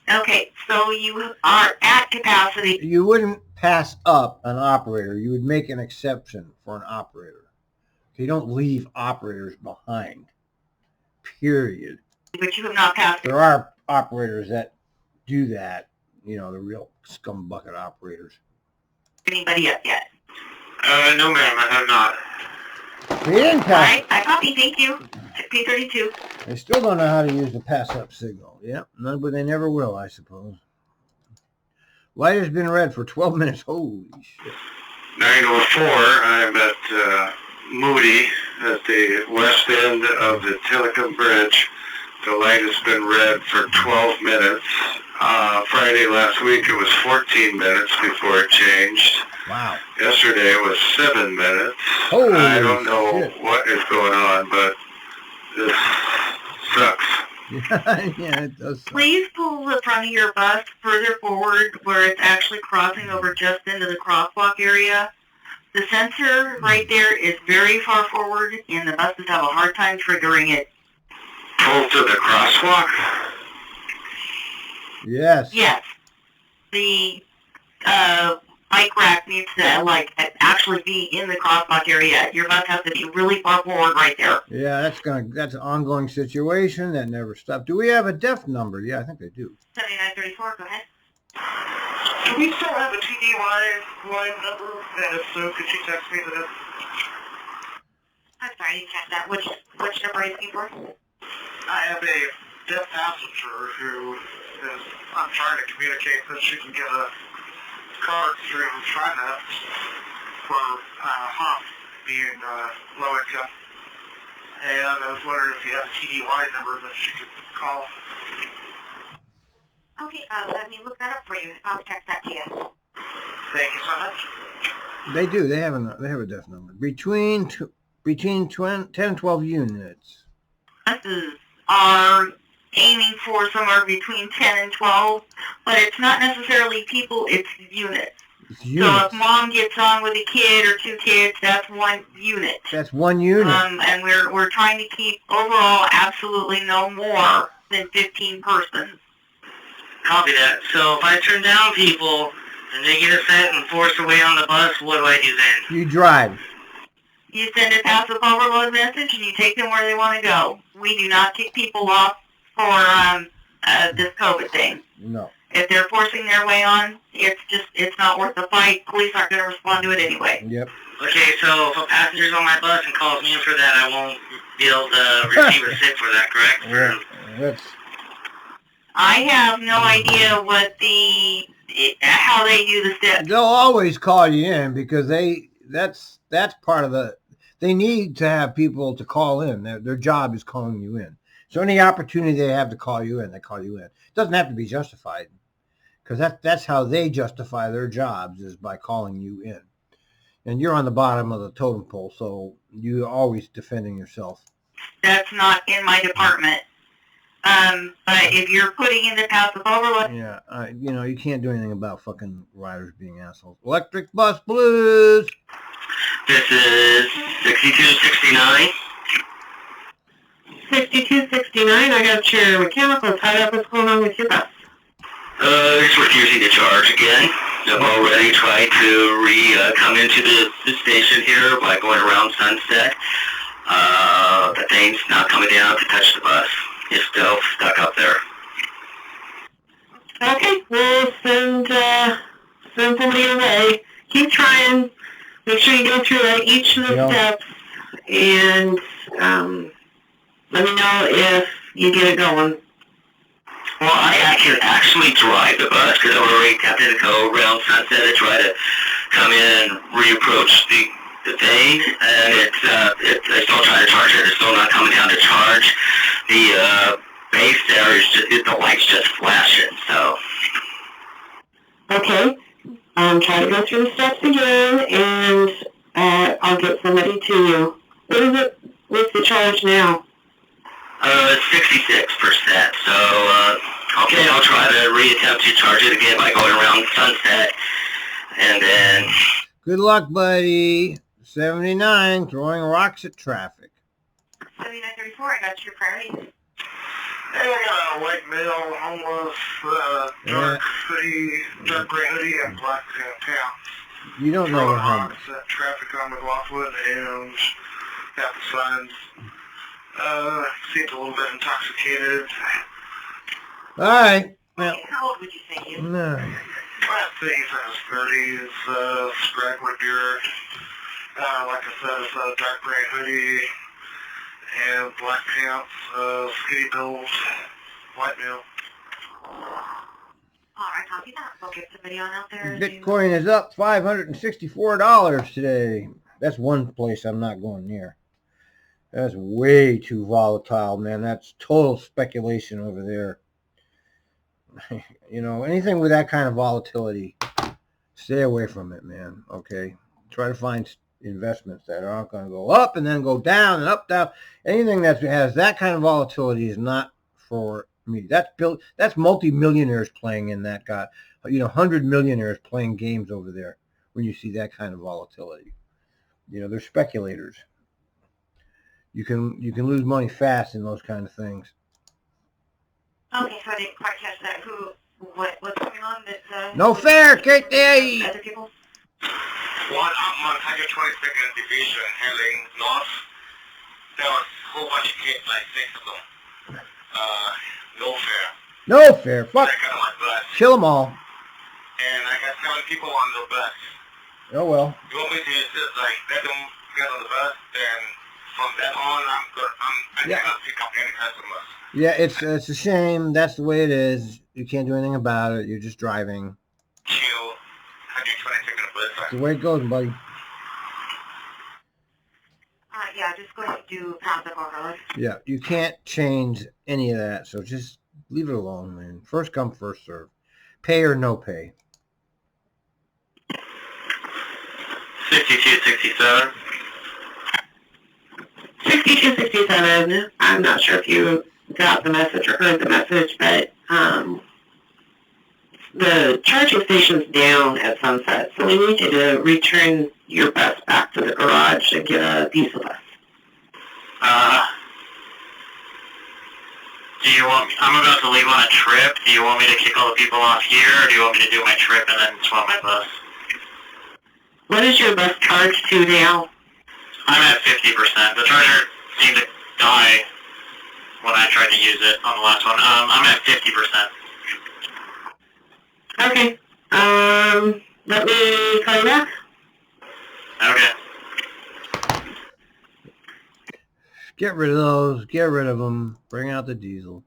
now. Okay, so you are at capacity. You wouldn't pass up an operator. You would make an exception for an operator. You don't leave operators behind. Period. But you have not passed. There are operators that do that. You know, the real scumbucket operators. Anybody up yet? No ma'am, I have not. They didn't All pass. right, I copy. Thank you. P32. They still don't know how to use the pass-up signal. Yep, no, but they never will, I suppose. Light has been red for 12 minutes. Holy shit. 904, I'm at Moody at the west end of the Telecom Bridge. The light has been red for 12 minutes. Friday last week it was 14 minutes before it changed. Wow. Yesterday it was 7 minutes. Holy I don't know shit. what is going on, but this sucks. Yeah, it does. Suck. Please pull the front of your bus further forward where it's actually crossing over just into the crosswalk area. The sensor right there is very far forward, and the buses have a hard time triggering it. Pull to the crosswalk? Yes. Yes. The bike rack needs to like actually be in the crosswalk area. Your bus has to be really far forward right there. Yeah, that's an ongoing situation that never stops. Do we have a DEF number? Yeah, I think they do. 7934, go ahead. Do we still have a TDY line number? And if so, could you text me the... I'm sorry, I didn't catch that. Which number are you looking for? I have a deaf passenger who is... I'm trying to communicate that she can get a card through TRIMET for HOP being low income. And I was wondering if you had a TDY number that she could call. Okay, let me look that up for you. I'll text that to you. Thank you so much. They do. They have a DEF number. Between 10 and 12 units. Buses are aiming for somewhere between 10 and 12, but it's not necessarily people, it's units. It's units. So if mom gets on with a kid or two kids, that's one unit. That's one unit. And we're trying to keep overall absolutely no more than 15 persons. Copy that. So if I turn down people and they get upset and forced away on the bus, what do I do then? You drive. You send a passive overload message and you take them where they want to go. We do not kick people off for this COVID thing. No. If they're forcing their way on, it's not worth the fight. Police aren't going to respond to it anyway. Yep. Okay, so if a passenger's on my bus and calls me in for that, I won't be able to receive a SIP for that, correct? Yeah, I have no idea how they do the SIP. they'll always call you in because that's part of they need to have people to call in. Their job is calling you in. So any opportunity they have to call you in, they call you in. It doesn't have to be justified because that's how they justify their jobs is by calling you in. And you're on the bottom of the totem pole, so you're always defending yourself. That's not in my department. But if you're putting in the passive overload... Yeah, you can't do anything about fucking riders being assholes. Electric Bus Blues! This is 6269. 6269, I got your mechanical tied up. What's going on with your bus? It's refusing to charge again. I've already tried to come into the station here by going around Sunset. The thing's not coming down to touch the bus. It's still stuck up there. Okay, we'll send somebody away. Keep trying. Make sure you go through each of the steps, and let me know if you get it going. Well, I can actually drive the bus because I already attempted to go around Sunset to try to come in and reapproach the thing, and I still trying to charge it. It's still not coming down to charge. The base there is the light's just flashing. So. Okay. Try to go through the steps again, and I'll get somebody to you. What is it? What's the charge now? 66%. So, okay, I'll try to reattempt to charge it again by going around Sunset, and then... Good luck, buddy. 79, throwing rocks at traffic. 7934, I got your priorities. Hey, I got a white male, homeless, dark gray hoodie, and black pants. You don't know what homeless. Traffic on McLaughlin and got the signs. Seems a little bit intoxicated. All right. Well, how old would you say he is? No. I think he's in his 30s, scraggly beard. Like I said, it's a dark gray hoodie and black pants, skinny build, white male. Alright, copy that. We'll get somebody on out there. Bitcoin is up $564 today. That's one place I'm not going near. That's way too volatile, man. That's total speculation over there. Anything with that kind of volatility, stay away from it, man. Okay? Try to find investments that aren't going to go up and then go down and up, down. Anything that has that kind of volatility is not for me. That's multi-millionaires playing in that guy. 100 millionaires playing games over there when you see that kind of volatility. They're speculators. You can lose money fast in those kind of things. Okay, so I didn't quite catch that. What's going on that, No fair, KTA! other people? One up on 122nd Division heading north. There was a whole bunch of kids, like 6 of them. No fair. No fair, fuck. Second on my bus. Kill them all. And I got 7 people on the bus. Oh well. You want me to just like let them get on the bus, then from then on I cannot pick up any customers. Yeah, it's a shame. That's the way it is. You can't do anything about it. You're just driving. Chill. 122nd bus. That's the way it goes, buddy. Yeah, just go ahead and do pounds of overload. Yeah, you can't change any of that, so just leave it alone, man. First come, first serve. Pay or no pay. 6267. 6267, I'm not sure if you got the message or heard the message, but the charging station's down at Sunset, so we need you to return your bus back to the garage and get a diesel bus. Do you want me, I'm about to leave on a trip. Do you want me to kick all the people off here, or do you want me to do my trip and then swap my bus? What is your bus charged to now? I'm at 50%. The charger seemed to die when I tried to use it on the last one. I'm at 50%. Okay. Let me call you back. Okay. Get rid of those. Get rid of them. Bring out the diesel.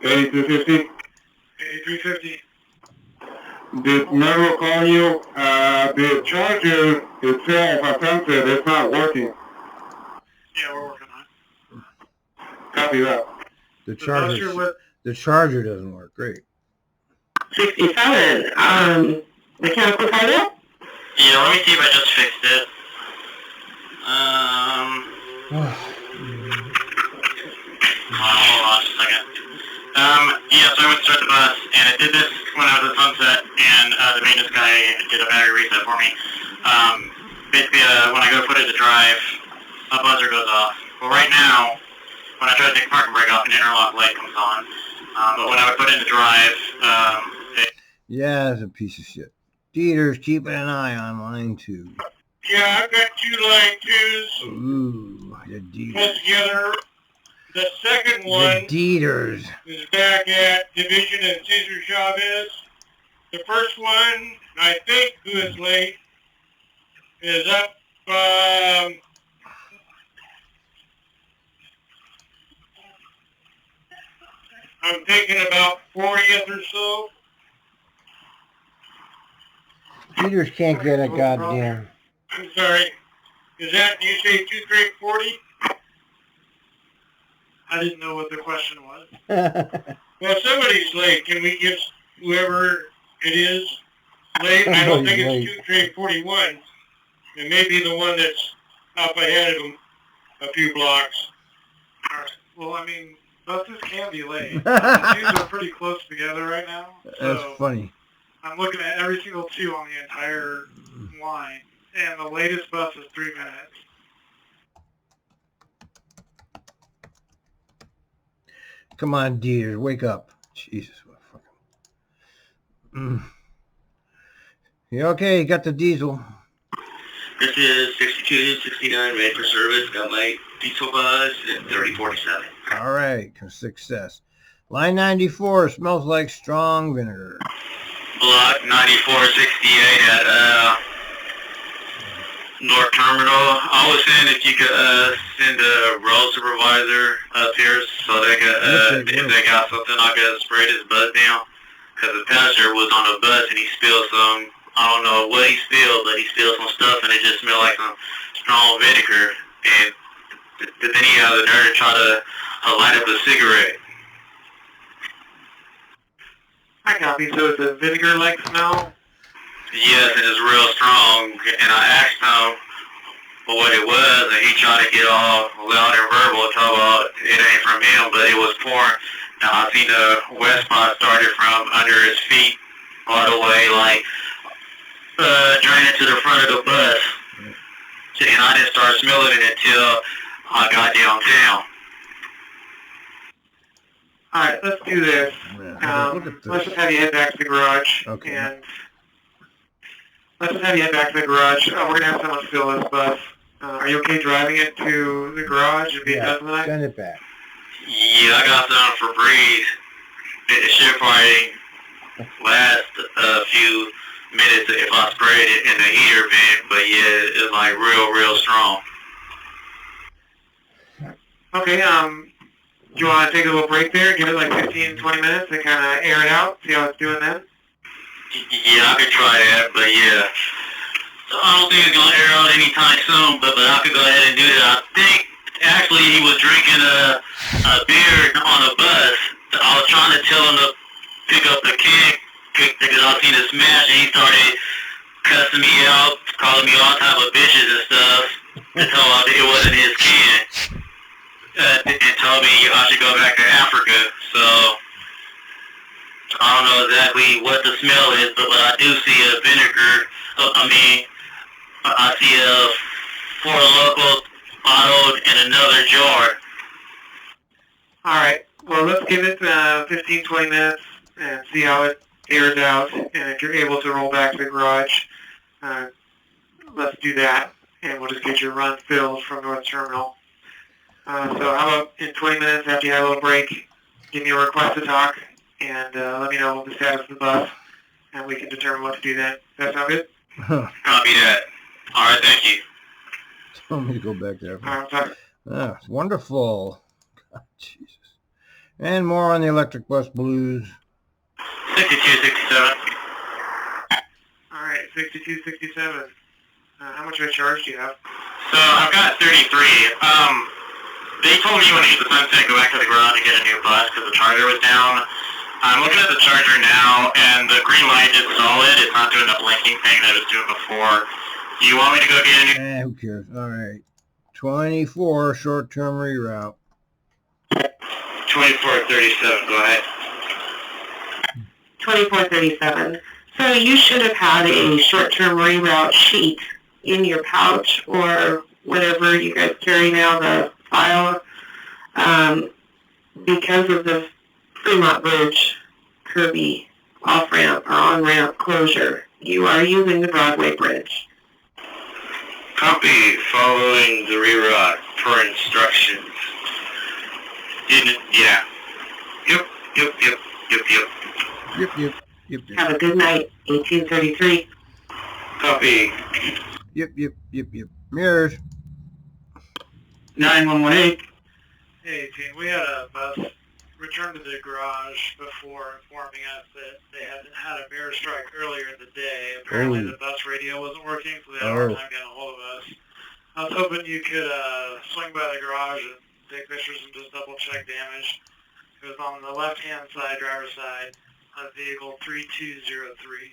8250. 8350. Did Merrill call you? The charger itself, I Sunset, it's not working. Yeah, we're working on it. Copy that. The charger doesn't work. Great. 67, mechanical call out? Yeah, let me see if I just fixed it. Hold on just a second. Yeah, so I went to start the bus, and it did this when I was at Sunset, and the maintenance guy did a battery reset for me. Basically, when I go to put it to drive, a buzzer goes off. Well, right now, when I try to take the parking brake off, an interlock light comes on. But when I would put it to drive, Yeah, it's a piece of shit. Dieter's keeping an eye on line 2. Yeah, I've got 2 line 2s Ooh, the Dieters. put together. The second one The Dieters. is back at Division and Cesar Chavez. The first one, I think, who is late, is up, I'm thinking about 40th or so. Dieters can't get a goddamn. I'm sorry. Is that, you say 2 crate 40? I didn't know what the question was. Well, somebody's late. Can we give whoever it is late? I don't think it's 2 crate 41. It may be the one that's up ahead of them a few blocks. All right. Well, I mean, buses can be late. These are pretty close together right now. That's funny. I'm looking at every single 2 on the entire line, and the latest bus is 3 minutes. Come on, Dieters, wake up. Jesus, what fucking. You okay? You got the diesel. this is 6269, ready for service. Got my diesel bus at 3047. All right, success. Line 94 smells like strong vinegar. Block 9468 at North Terminal. I was saying if you could send a road supervisor up here so they could, if they got something, I could spray this bus down. Because the passenger was on the bus and he spilled some, I don't know what he spilled, but he spilled some stuff and it just smelled like some strong vinegar. And then he had the nerve to try to light up a cigarette. I copy. So it's a vinegar-like smell? Yes, and it's real strong. And I asked him what it was, and he tried to get all loud and verbal, talk about it ain't from him, but it was pouring. Now I see the wet spot started from under his feet all the way, like draining to the front of the bus. And I didn't start smelling it until I got downtown. Alright, let's do this. Yeah, look at Let's this. just have you head back to the garage. Okay. And let's just have you head back to the garage. We're going to have someone fill this bus. Are you okay driving it to the garage and being done tonight? Send it back. Yeah, I got some for breeze. It should probably last a few minutes if I sprayed it in the heater vent, but yeah, it's like real strong. Okay, do you want to take a little break there, give it like 15, 20 minutes and kind of air it out, see how it's doing then? Yeah, I could try that, but yeah. So I don't think it's going to air out anytime soon, but I could go ahead and do that. I think, actually, he was drinking a beer on a bus. I was trying to tell him to pick up the can because I seen it smash, and he started cussing me out, calling me all type of bitches and stuff, and told me it wasn't his can, and told me I should go back to Africa. So I don't know exactly what the smell is, but I do see a vinegar. I see a Four Loko bottled in another jar. Alright, well let's give it 15, 20 minutes and see how it airs out, and if you're able to roll back to the garage, let's do that, and we'll just get your run filled from North Terminal. So how about in 20 minutes after you have a little break, give me a request to talk, and let me know the status of the bus, and we can determine what to do then. Does that sound good? Copy that. Alright, thank you. Tell me to go back there. Sorry. Ah, wonderful. God, Jesus. And more on the electric bus blues. 6267. Alright, 6267. How much of a charge do you have? So I've got 33. They told me when it was the sunset, go back to the garage and get a new bus because the charger was down. I'm looking at the charger now, and the green light is solid. It's not doing the blinking thing that it was doing before. Do you want me to go get a new? Who cares? All right. 24 short-term reroute. 2437. Go ahead. 2437. So you should have had a short-term reroute sheet in your pouch or whatever you guys carry now, the file, because of the Fremont Bridge Kirby off-ramp or on-ramp closure. You are using the Broadway Bridge. Copy. Following the reroute per instructions. Yeah. Yep. Yep. Have a good night, 1833. Copy. Yep. Mirrors. 9118. Hey team, we had a bus return to the garage before informing us that they had had a mirror strike earlier in the day. Apparently the bus radio wasn't working, so they had a hard time getting a hold of us. I was hoping you could swing by the garage and take pictures and just double check damage. It was on the left-hand side, driver's side, of vehicle 3203.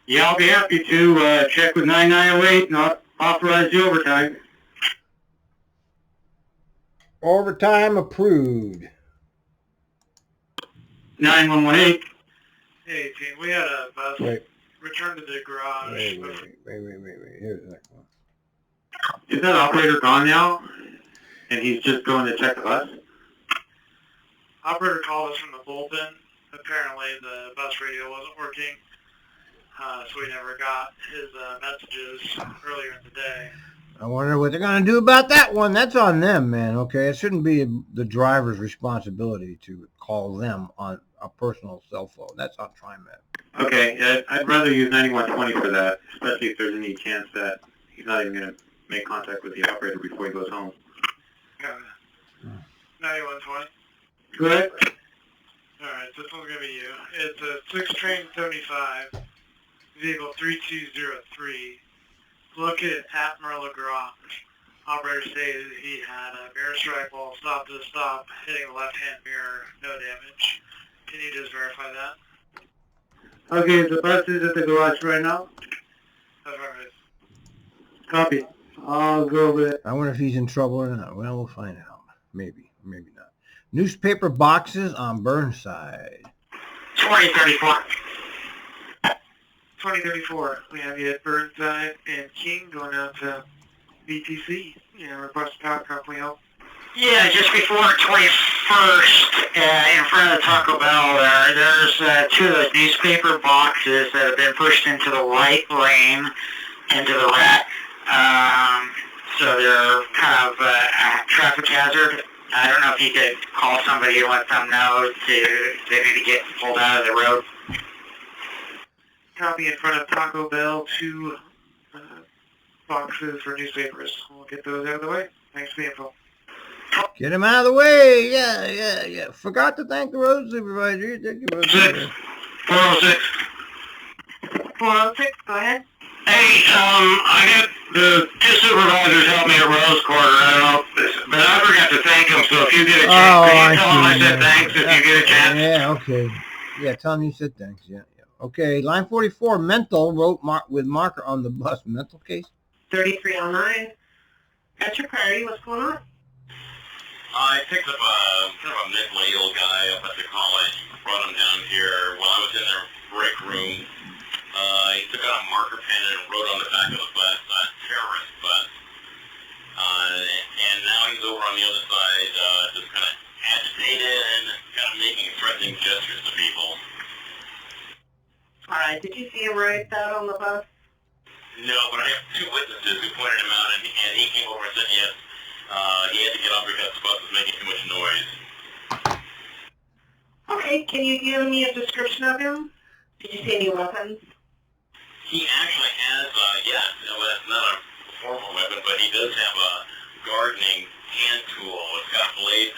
Yeah, I'll be happy to check with 9908 and authorize the overtime. Overtime approved. 9118. Hey team, we had a bus return to the garage. Wait. Here's the next one. Is that operator gone now? And he's just going to check the bus? Operator called us from the bullpen. Apparently the bus radio wasn't working, so we never got his messages earlier in the day. I wonder what they're going to do about that one. That's on them, man, okay? It shouldn't be the driver's responsibility to call them on a personal cell phone. That's on TRIMET. Okay, I'd rather use 9120 for that, especially if there's any chance that he's not even going to make contact with the operator before he goes home. 9120. Good. Alright, so this one's going to be you. It's a 6 train 75, vehicle 3203, located at Merlo Garage. Operator stated he had a mirror strike while stop to stop, hitting the left-hand mirror, no damage. Can you just verify that? Okay, the bus is at the garage right now. That's right. Copy. I'll go over it. I wonder if he's in trouble or not. Well, we'll find out. Maybe not. Newspaper boxes on Burnside. 2034. 2034. We have you at Burnside and King going out to BTC. Request power company help. Yeah, just before 24 First, in front of the Taco Bell there's two of those newspaper boxes that have been pushed into the right lane, into the rack. So they're kind of a traffic hazard. I don't know if you could call somebody and let them know they need to get pulled out of the road. Copy in front of Taco Bell, two boxes for newspapers. We'll get those out of the way. Thanks for the info. Get him out of the way. Yeah. Forgot to thank the road supervisor. Thank you, road supervisor. 406. 406, go ahead. Hey, I got the two supervisors help me at Rose Quarter. I don't know, but I forgot to thank them. So if you get a chance, can you tell them I said thanks if you get a chance? Yeah, okay. Yeah, tell them you said thanks. Yeah. Okay, line 44, mental, wrote with marker on the bus. Mental case? 3309. That's your priority. What's going on? I picked up kind of a mentally ill guy up at the college, brought him down here while I was in their break room. He took out a marker pen and wrote on the back of the bus, terrorist bus. And now he's over on the other side, just kind of agitated and kind of making threatening gestures to people. All right. Did you see him write that on the bus? No, but I have two witnesses who pointed him out, and he came over and said yes. He had to get off because the bus was making too much noise. Okay. Can you give me a description of him? Did you see any weapons? He actually has, it's not a formal weapon, but he does have a gardening hand tool. It's got a blade,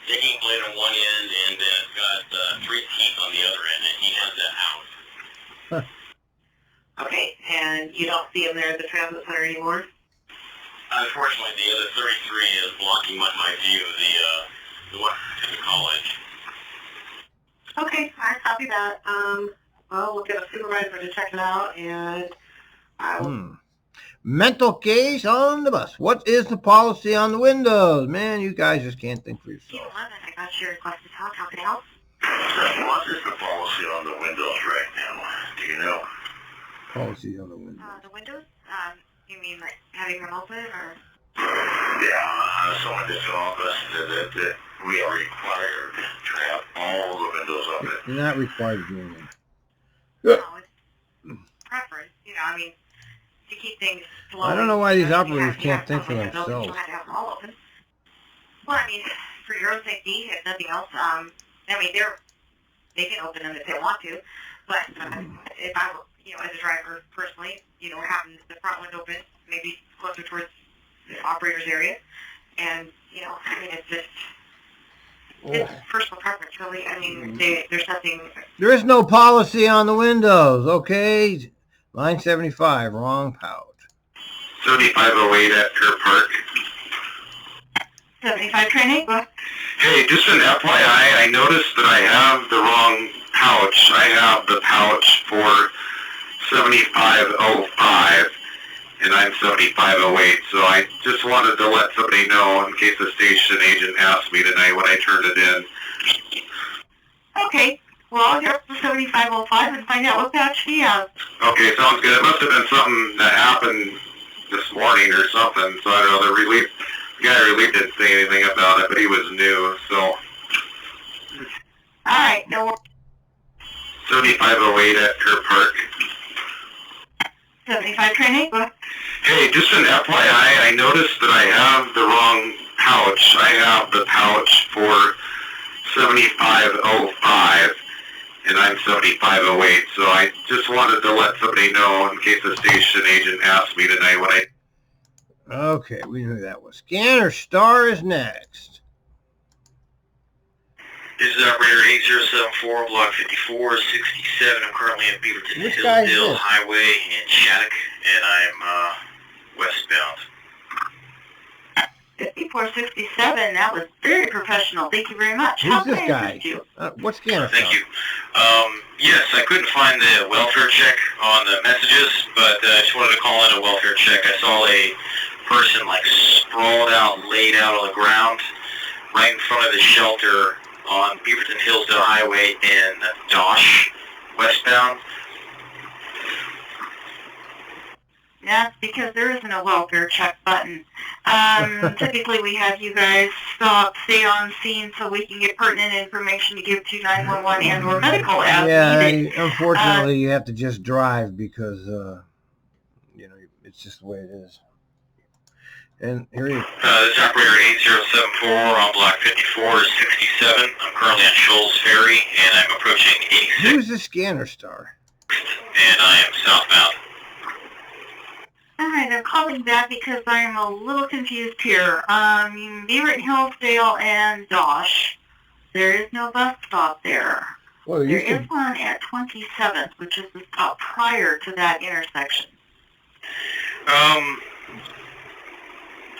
digging blade on one end, and then it's got 3 teeth on the other end, and he has that out. Okay, and you don't see him there at the transit center anymore? Unfortunately, the other 33 is blocking my view, the one to the college. Okay, I copy that. Well, we'll get a supervisor to check it out, and I will... Mental case on the bus. What is the policy on the windows? Man, you guys just can't think for yourself. I got your request to talk. How can I help? What is the policy on the windows right now? Do you know? Policy on the windows. The windows? You mean like having them open, or? Yeah, someone just told us that we are required to have all the windows open. You're not required to do anything. No, it's preference. I mean, to keep things flowing. I don't know why these operators can't think for themselves. You have to have them all open. Well, I mean, for your own safety, if nothing else, I mean, they can open them if they want to, but if I were, as a driver personally, having the front window open, maybe closer towards the operator's area, and, I mean, it's just, it's personal preference, really. I mean, there's nothing... There is no policy on the windows, okay? Line 75, wrong pouch. 7508 at Pier Park. 75 training? Hey, just an FYI, I noticed that I have the wrong pouch. I have the pouch for 7505, and I'm 7508, so I just wanted to let somebody know in case the station agent asked me tonight when I turned it in. Okay, well, I'll get up to 7505 and find out what pouch he has. Okay, sounds good. It must have been something that happened this morning or something, so I don't know, the guy really didn't say anything about it, but he was new, so... Alright, no... 7508 at Pier Park. 75 training? Hey, just an FYI, I noticed that I have the wrong pouch. I have the pouch for 7505, and I'm 7508, so I just wanted to let somebody know in case the station agent asked me tonight when I... Okay, we knew that was. Scanner Star is next. This is operator 8074, block 5467. I'm currently at Beaverton Hillsdale Highway in Shattuck, and I'm westbound. 5467, that was very professional. Thank you very much. Who's this guy? What's Scanner Star? Thank you. Yes, I couldn't find the welfare check on the messages, but I just wanted to call in a welfare check. I saw a person sprawled out, laid out on the ground, right in front of the shelter on Beaverton Hillsdale Highway in Dosh, westbound. That's because there isn't a welfare check button. Typically we have you guys stay on scene so we can get pertinent information to give to 911 and or medical as needed. Unfortunately, you have to just drive because, you know, it's just the way it is. And here he is. This is operator 8074 on block 54 is 67. I'm currently on Shoals Ferry, and I'm approaching 86. Who's the scanner star? And I am southbound. Alright, I'm calling back because I'm a little confused here. Beaver, Hillsdale, and Dosh. There is no bus stop there. Well, there is one at 27th, which is the stop prior to that intersection.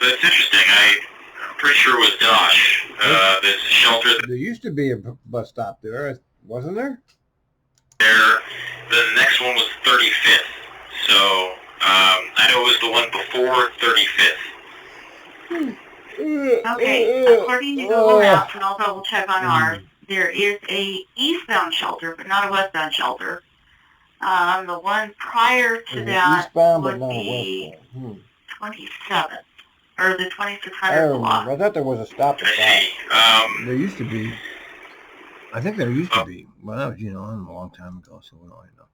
That's interesting. I'm pretty sure it was Dosh. There's a shelter There used to be a bus stop there, wasn't there? there. The next one was 35th. So, I know it was the one before 35th. Okay, according to Google Maps, and I'll double check on ours, there is a eastbound shelter, but not a westbound shelter. The one prior to that would be 27th, or the 2600 block. I thought there was a stop at that. There used to be. I think there used to be. Well, that was, you know, a long time ago, so we don't really know.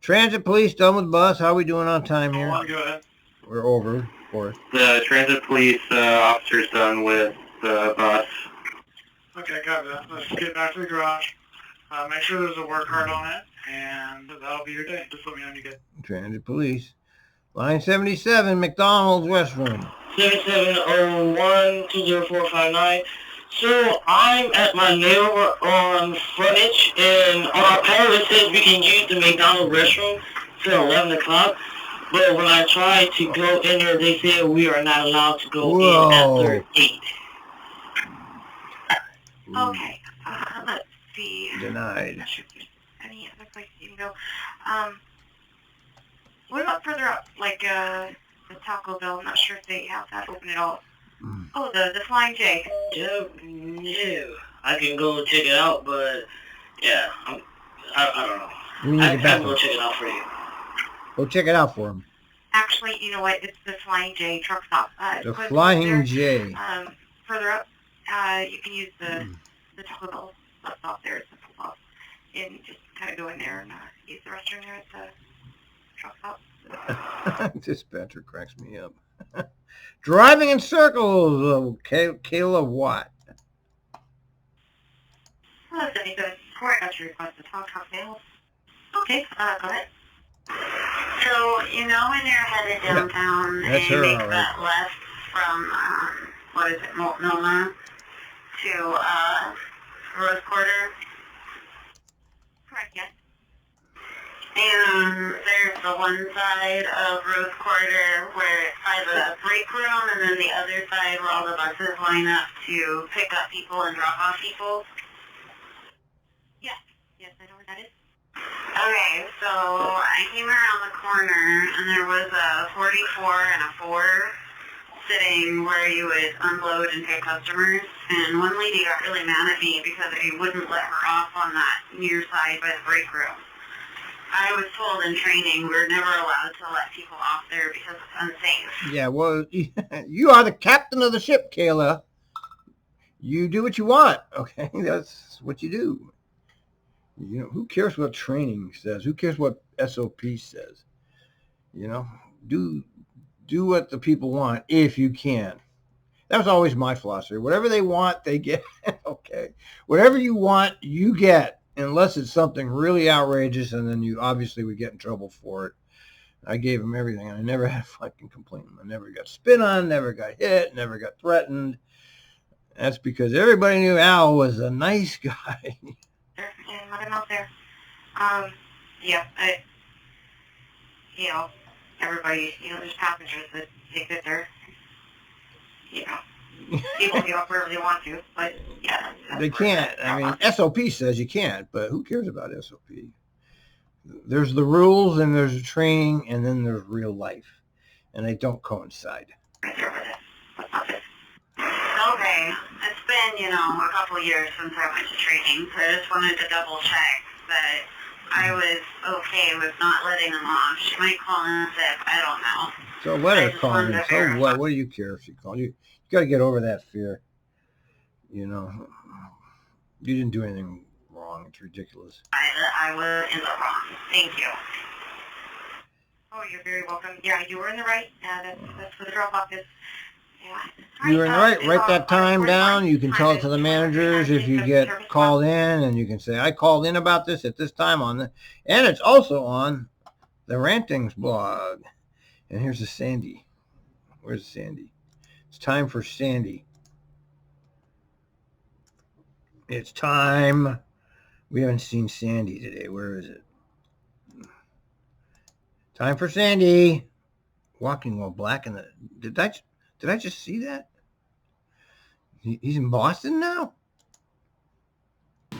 Transit police done with bus. How are we doing on time here? Go ahead. We're over, of course. The transit police officer's done with the bus. Okay, copy that. Let's get back to the garage. Make sure there's a work card on it, and that'll be your day. Just let me know when you get. Transit police. Line 77, McDonald's restroom. 7701-20459. So I'm at my layover on frontage, and on our pilot it says we can use the McDonald's restroom till 11 o'clock. But when I try to go in there, they say we are not allowed to go in after 8. Okay, let's see. Denied. Any other place you can go? What about further up, like the Taco Bell? I'm not sure if they have that open at all. Oh, the Flying J. No, I can go check it out, but yeah, I don't know. I can go check it out for you. Go check it out for him. Actually, you know what? It's the Flying J truck stop. The Flying J. Further up, you can use the Taco Bell bus stop there. It's a stop, and just kind of go in there and use the restroom there at the truck stop. Dispatcher cracks me up. Driving in circles. Kayla Watt. Hello, Denny. Before I got your request to talk mail. Okay, go ahead. So, you know when you're headed downtown and you make that left from, what is it, Multnomah to Rose Quarter? Correct, yes. And there's the one side of Rose Quarter where it's by the break room, and then the other side where all the buses line up to pick up people and drop off people. Yes, I know where that is. Okay, so I came around the corner, and there was a 44 and a 4 sitting where you would unload and pay customers, and one lady got really mad at me because I wouldn't let her off on that near side by the break room. I was told in training we're never allowed to let people off there because it's unsafe. Yeah, well, you are the captain of the ship, Kayla. You do what you want, okay? That's what you do. You know, who cares what training says? Who cares what SOP says? You know, do what the people want if you can. That was always my philosophy. Whatever they want, they get. Okay. Whatever you want, you get. Unless it's something really outrageous, and then you obviously would get in trouble for it. I gave them everything, and I never had a fucking complaint. I never got spit on, never got hit, never got threatened. That's because everybody knew Al was a nice guy. And let him out there. Everybody, there's passengers that think that they're, people can go up wherever they want to, but yeah. They can't. I mean, SOP says you can't, but who cares about SOP? There's the rules, and there's the training, and then there's real life, and they don't coincide. Okay, it's been, a couple years since I went to training, so I just wanted to double check that I was okay with not letting them off. She might call in sick. I don't know. So let I her just call wanted me. to So verify. what do you care if she called you? You got to get over that fear. You know, you didn't do anything wrong. It's ridiculous. I was in the wrong. Thank you. Oh, you're very welcome. Yeah, you were in the right. That's for the drop-off. Yeah. You were in the right. Write that time down. You can tell it to the managers if you get called in, and you can say, I called in about this at this time on the, and it's also on the Rantings blog. And here's the Sandy. Where's Sandy? It's time for Sandy. It's time. We haven't seen Sandy today. Where is it? Time for Sandy. Walking while black in the... Did I just see that? He's in Boston now? Are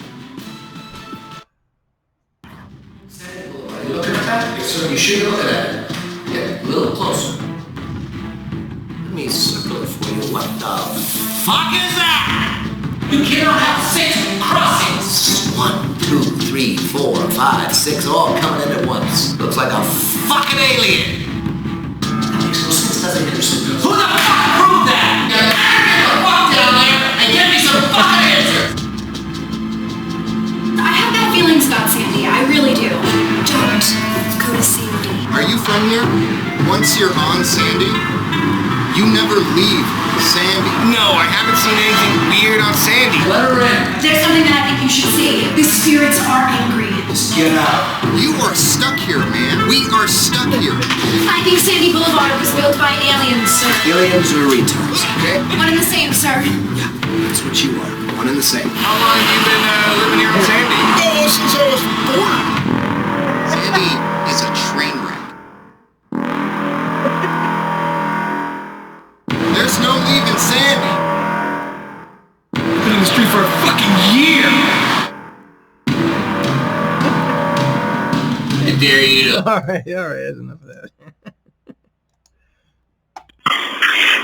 you looking at that? Yes, sir. You should be looking at it. Get a little closer. Let me circle it for you. What the fuck is that? You cannot have 6 crossings. 1, 2, 3, 4, 5, 6, all coming in at once. Looks like a fucking alien. That makes no sense, does it, Henderson? Who the fuck proved that? Get the fuck down there and give me some fucking answers. I have bad feelings about Sandy. I really do. Don't go to Sandy. Are you from here? Once you're on Sandy, you never leave Sandy. No, I haven't seen anything weird on Sandy. Let her in. There's something that I think you should see. The spirits are angry. Just get out. You are stuck here, man. We are stuck here. I think Sandy Boulevard was built by aliens, sir. Aliens or retards, okay? One and the same, sir. Yeah, that's what you are. One and the same. How long have you been living here on Sandy? Oh, since I was 4. Sandy is a train wreck. There's no leaving Sandy. I've been in the street for a fucking year. I dare you to... All right, that's enough of that.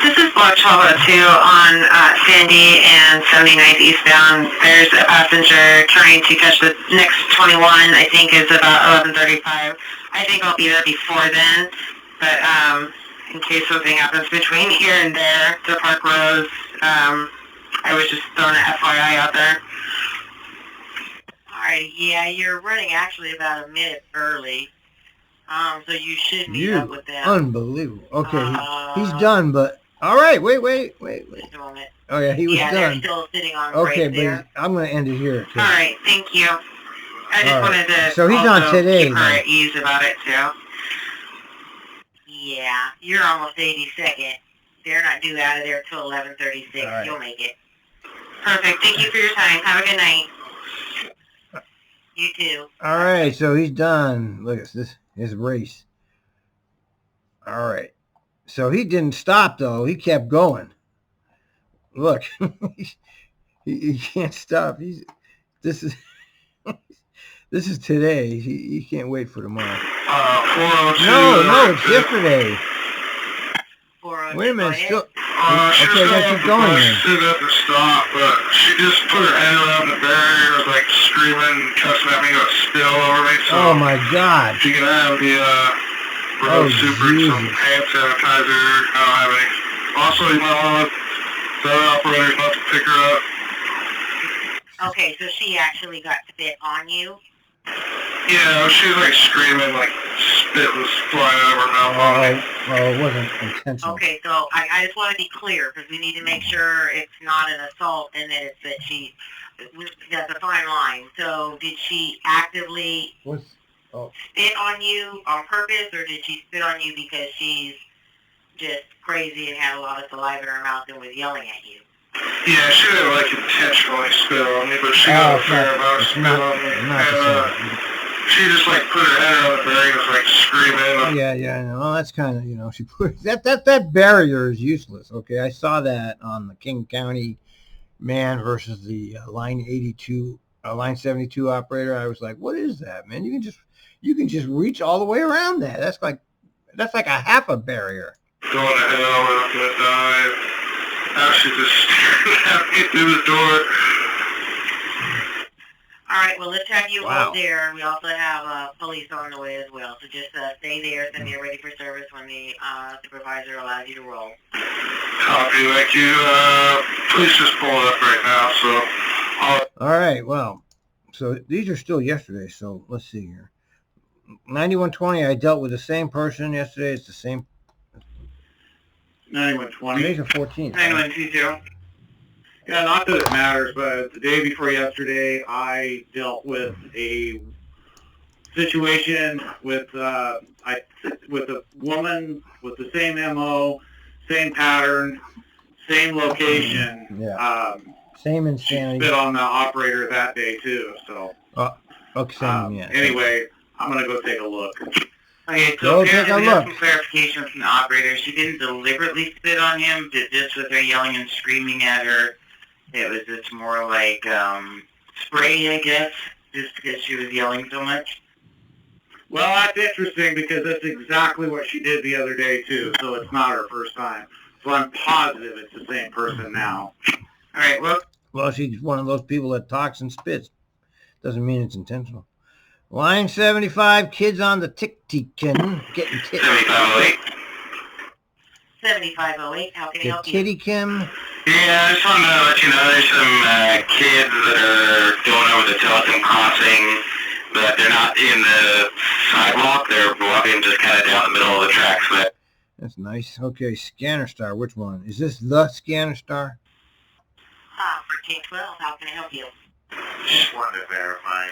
This is Block 1202 on Sandy and 79th eastbound. There's a passenger trying to catch the next 21. I think is about 11:35. I think I'll be there before then, but in case something happens between here and there to Park Rose, I was just throwing an FYI out there. Alright, yeah, you're running actually about a minute early. So you should meet up with them. Unbelievable. Okay, he's done, but... All right, wait. Just a moment. Oh, yeah, he was Yeah, done. they're still sitting on Okay, right there. but I'm going to end it here. All right, thank you. I just wanted to So he's on also today, keep her then. at ease about it too. Yeah, you're almost 82nd. They're not due out of there till 11:36. All right. You'll make it. Perfect. Thank you for your time. Have a good night. You too. All right, so he's done. Look at this, his race. All right. So he didn't stop, though. He kept going. Look, he can't stop. This is today. He can't wait for tomorrow. 402. No, it's yesterday. 402. Wait a minute, go still. ahead. She Okay, was let's keep going then. stood at the stop, but she just put her head around the barrier, was like screaming, cussing at me, got spill over me. So Oh my God. she can have the road super, some hand sanitizer. I don't have any. Also, you might want to the other operator's about to pick her up. Okay, so she actually got spit on you? Yeah, she was like screaming, like spit was flying out of her mouth on me. Oh, it wasn't intentional. Okay, so I just want to be clear because we need to make sure it's not an assault and that it's that that's a fine line. So did she actively spit on you on purpose, or did she spit on you because she's just crazy and had a lot of saliva in her mouth and was yelling at you? Yeah, she didn't like intentionally spit on me, but she got a fair amount of spit on me. And she just like put her head around the barrier and was like screaming. Yeah, I know. Well, that's kind of, she put that barrier is useless. Okay, I saw that on the King County man versus the line 82, line 72 operator. I was like, what is that, man? You can just reach all the way around that. That's like a half a barrier. Going to hell, I'm gonna die. Now she's just staring at me through the door. All right, well, let's have you Wow. hold there. We also have police on the way as well. So just stay there so you're ready for service when the supervisor allows you to roll. Copy, like you, police just pulled up right now, so All right, well, so these are still yesterday, so let's see here. 9120, I dealt with the same person yesterday. It's the same. 9120. Today's the 14th. 9120. Yeah, not that it matters, but the day before yesterday, I dealt with a situation with with a woman with the same MO, same pattern, same location. Yeah. Same insanity. She spit on the operator that day too. So. Okay. Yeah. Anyway, I'm gonna go take a look. Okay, so apparently we got some clarification from the operator. She didn't deliberately spit on him, just with her yelling and screaming at her. It was just more like spray, I guess, just because she was yelling so much. Well, that's interesting because that's exactly what she did the other day too, so it's not her first time. So I'm positive it's the same person now. All right, well, she's one of those people that talks and spits. Doesn't mean it's intentional. Line 75, kids on the tick-tick-kin, getting ticked. 7508. 7508, how can I help you? Kitty Kim. Yeah, I just wanted to let you know there's some kids that are going over the Teleton crossing, but they're not in the sidewalk. They're walking just kind of down the middle of the tracks. That's nice. Okay, Scanner Star, which one? Is this the Scanner Star? For K-12, how can I help you? just wanted to verify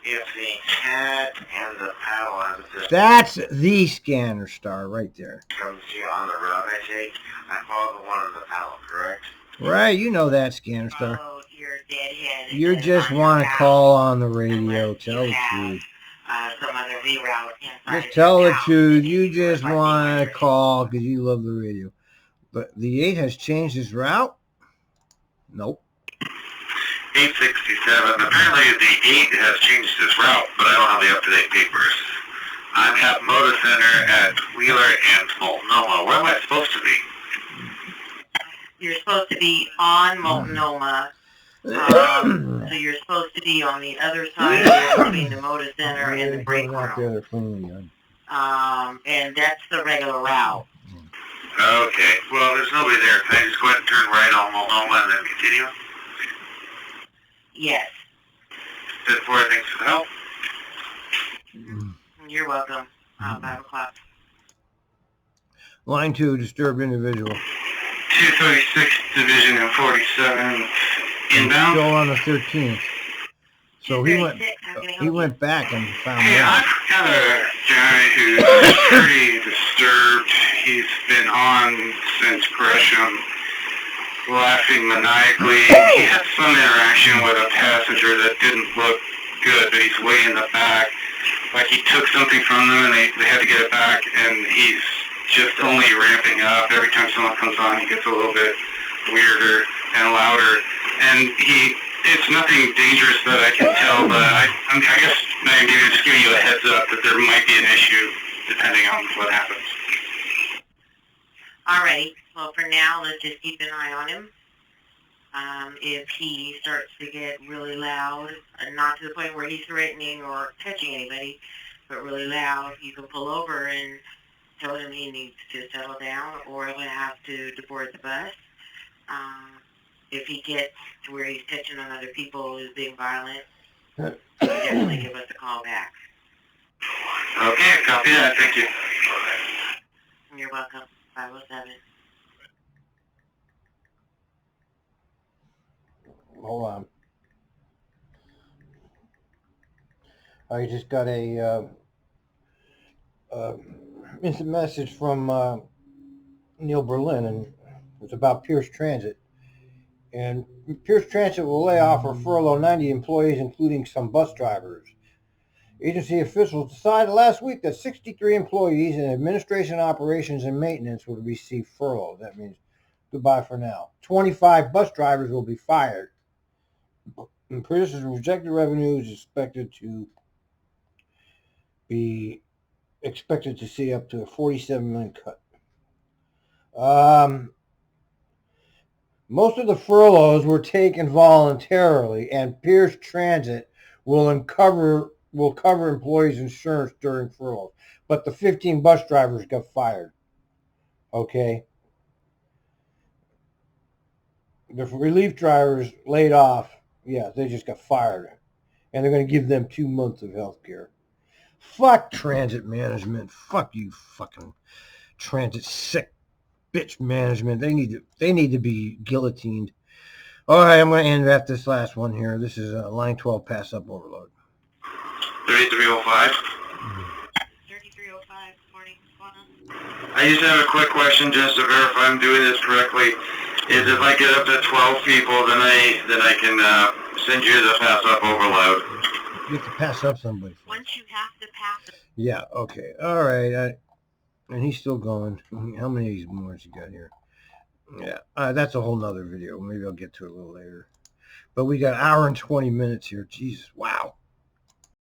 if the hat and the paddle has a system. That's the Scanner Star right there. Comes here on the road, I take. I follow the one on the paddle, correct? Right, you know that, Scanner Star. Oh, you're deadhead. You just want to call on the radio, tell the truth. Some other reroute inside. Just tell the truth. You just want to call because you love the radio. But the 8 has changed its route? Nope. 867. Apparently the 8 has changed its route, but I don't have the up-to-date papers. I'm at Motor Center at Wheeler and Multnomah. Where am I supposed to be? You're supposed to be on Multnomah. So you're supposed to be on the other side between the Motor Center and the break room. And that's the regular route. Okay. Well, there's nobody there. Can I just go ahead and turn right on Multnomah and then continue? Yes. That's for it. Thanks for the help. You're welcome. 5 o'clock. Line 2, disturbed individual. 236 Division and 47 inbound. Still on the 13th. So he went back and found I've out. got a guy who's pretty disturbed. He's been on since Gresham, laughing maniacally. He had some interaction with a passenger that didn't look good, but he's way in the back. Like he took something from them and they had to get it back, and he's just only ramping up. Every time someone comes on, he gets a little bit weirder and louder. And it's nothing dangerous that I can tell, but I guess I'm just giving you a heads up that there might be an issue depending on what happens. Alrighty. Well, for now, let's just keep an eye on him. If he starts to get really loud, not to the point where he's threatening or touching anybody, but really loud, you can pull over and tell him he needs to settle down, or he'll have to deboard the bus. If he gets to where he's touching on other people, is being violent, definitely give us a call back. Okay, copy that. Thank you. You're welcome. 507. Hold on. I just got a instant message from Neil Berlin, and it's about Pierce Transit. And Pierce Transit will lay off or furlough 90 employees, including some bus drivers. Agency officials decided last week that 63 employees in administration, operations, and maintenance would receive furloughs. That means goodbye for now. 25 bus drivers will be fired. And Pierce's projected revenue is expected to see up to a 47 million cut. Most of the furloughs were taken voluntarily, and Pierce Transit will cover employees' insurance during furloughs. But the 15 bus drivers got fired. Okay? The relief drivers laid off. Yeah, they just got fired. And they're going to give them 2 months of health care. Fuck transit management. Fuck you fucking transit sick bitch management. They need to be guillotined. All right, I'm going to end at this last one here. This is line 12 pass up overload. 3305. 3305, morning. I just have a quick question just to verify I'm doing this correctly. Is if I get up to 12 people, then I can send you the pass up overload. You have to pass up somebody. Once you have to pass it. Yeah, okay. All right. And he's still going. How many of these more has he got here? Yeah, that's a whole nother video. Maybe I'll get to it a little later. But we got an hour and 20 minutes here. Jesus, wow.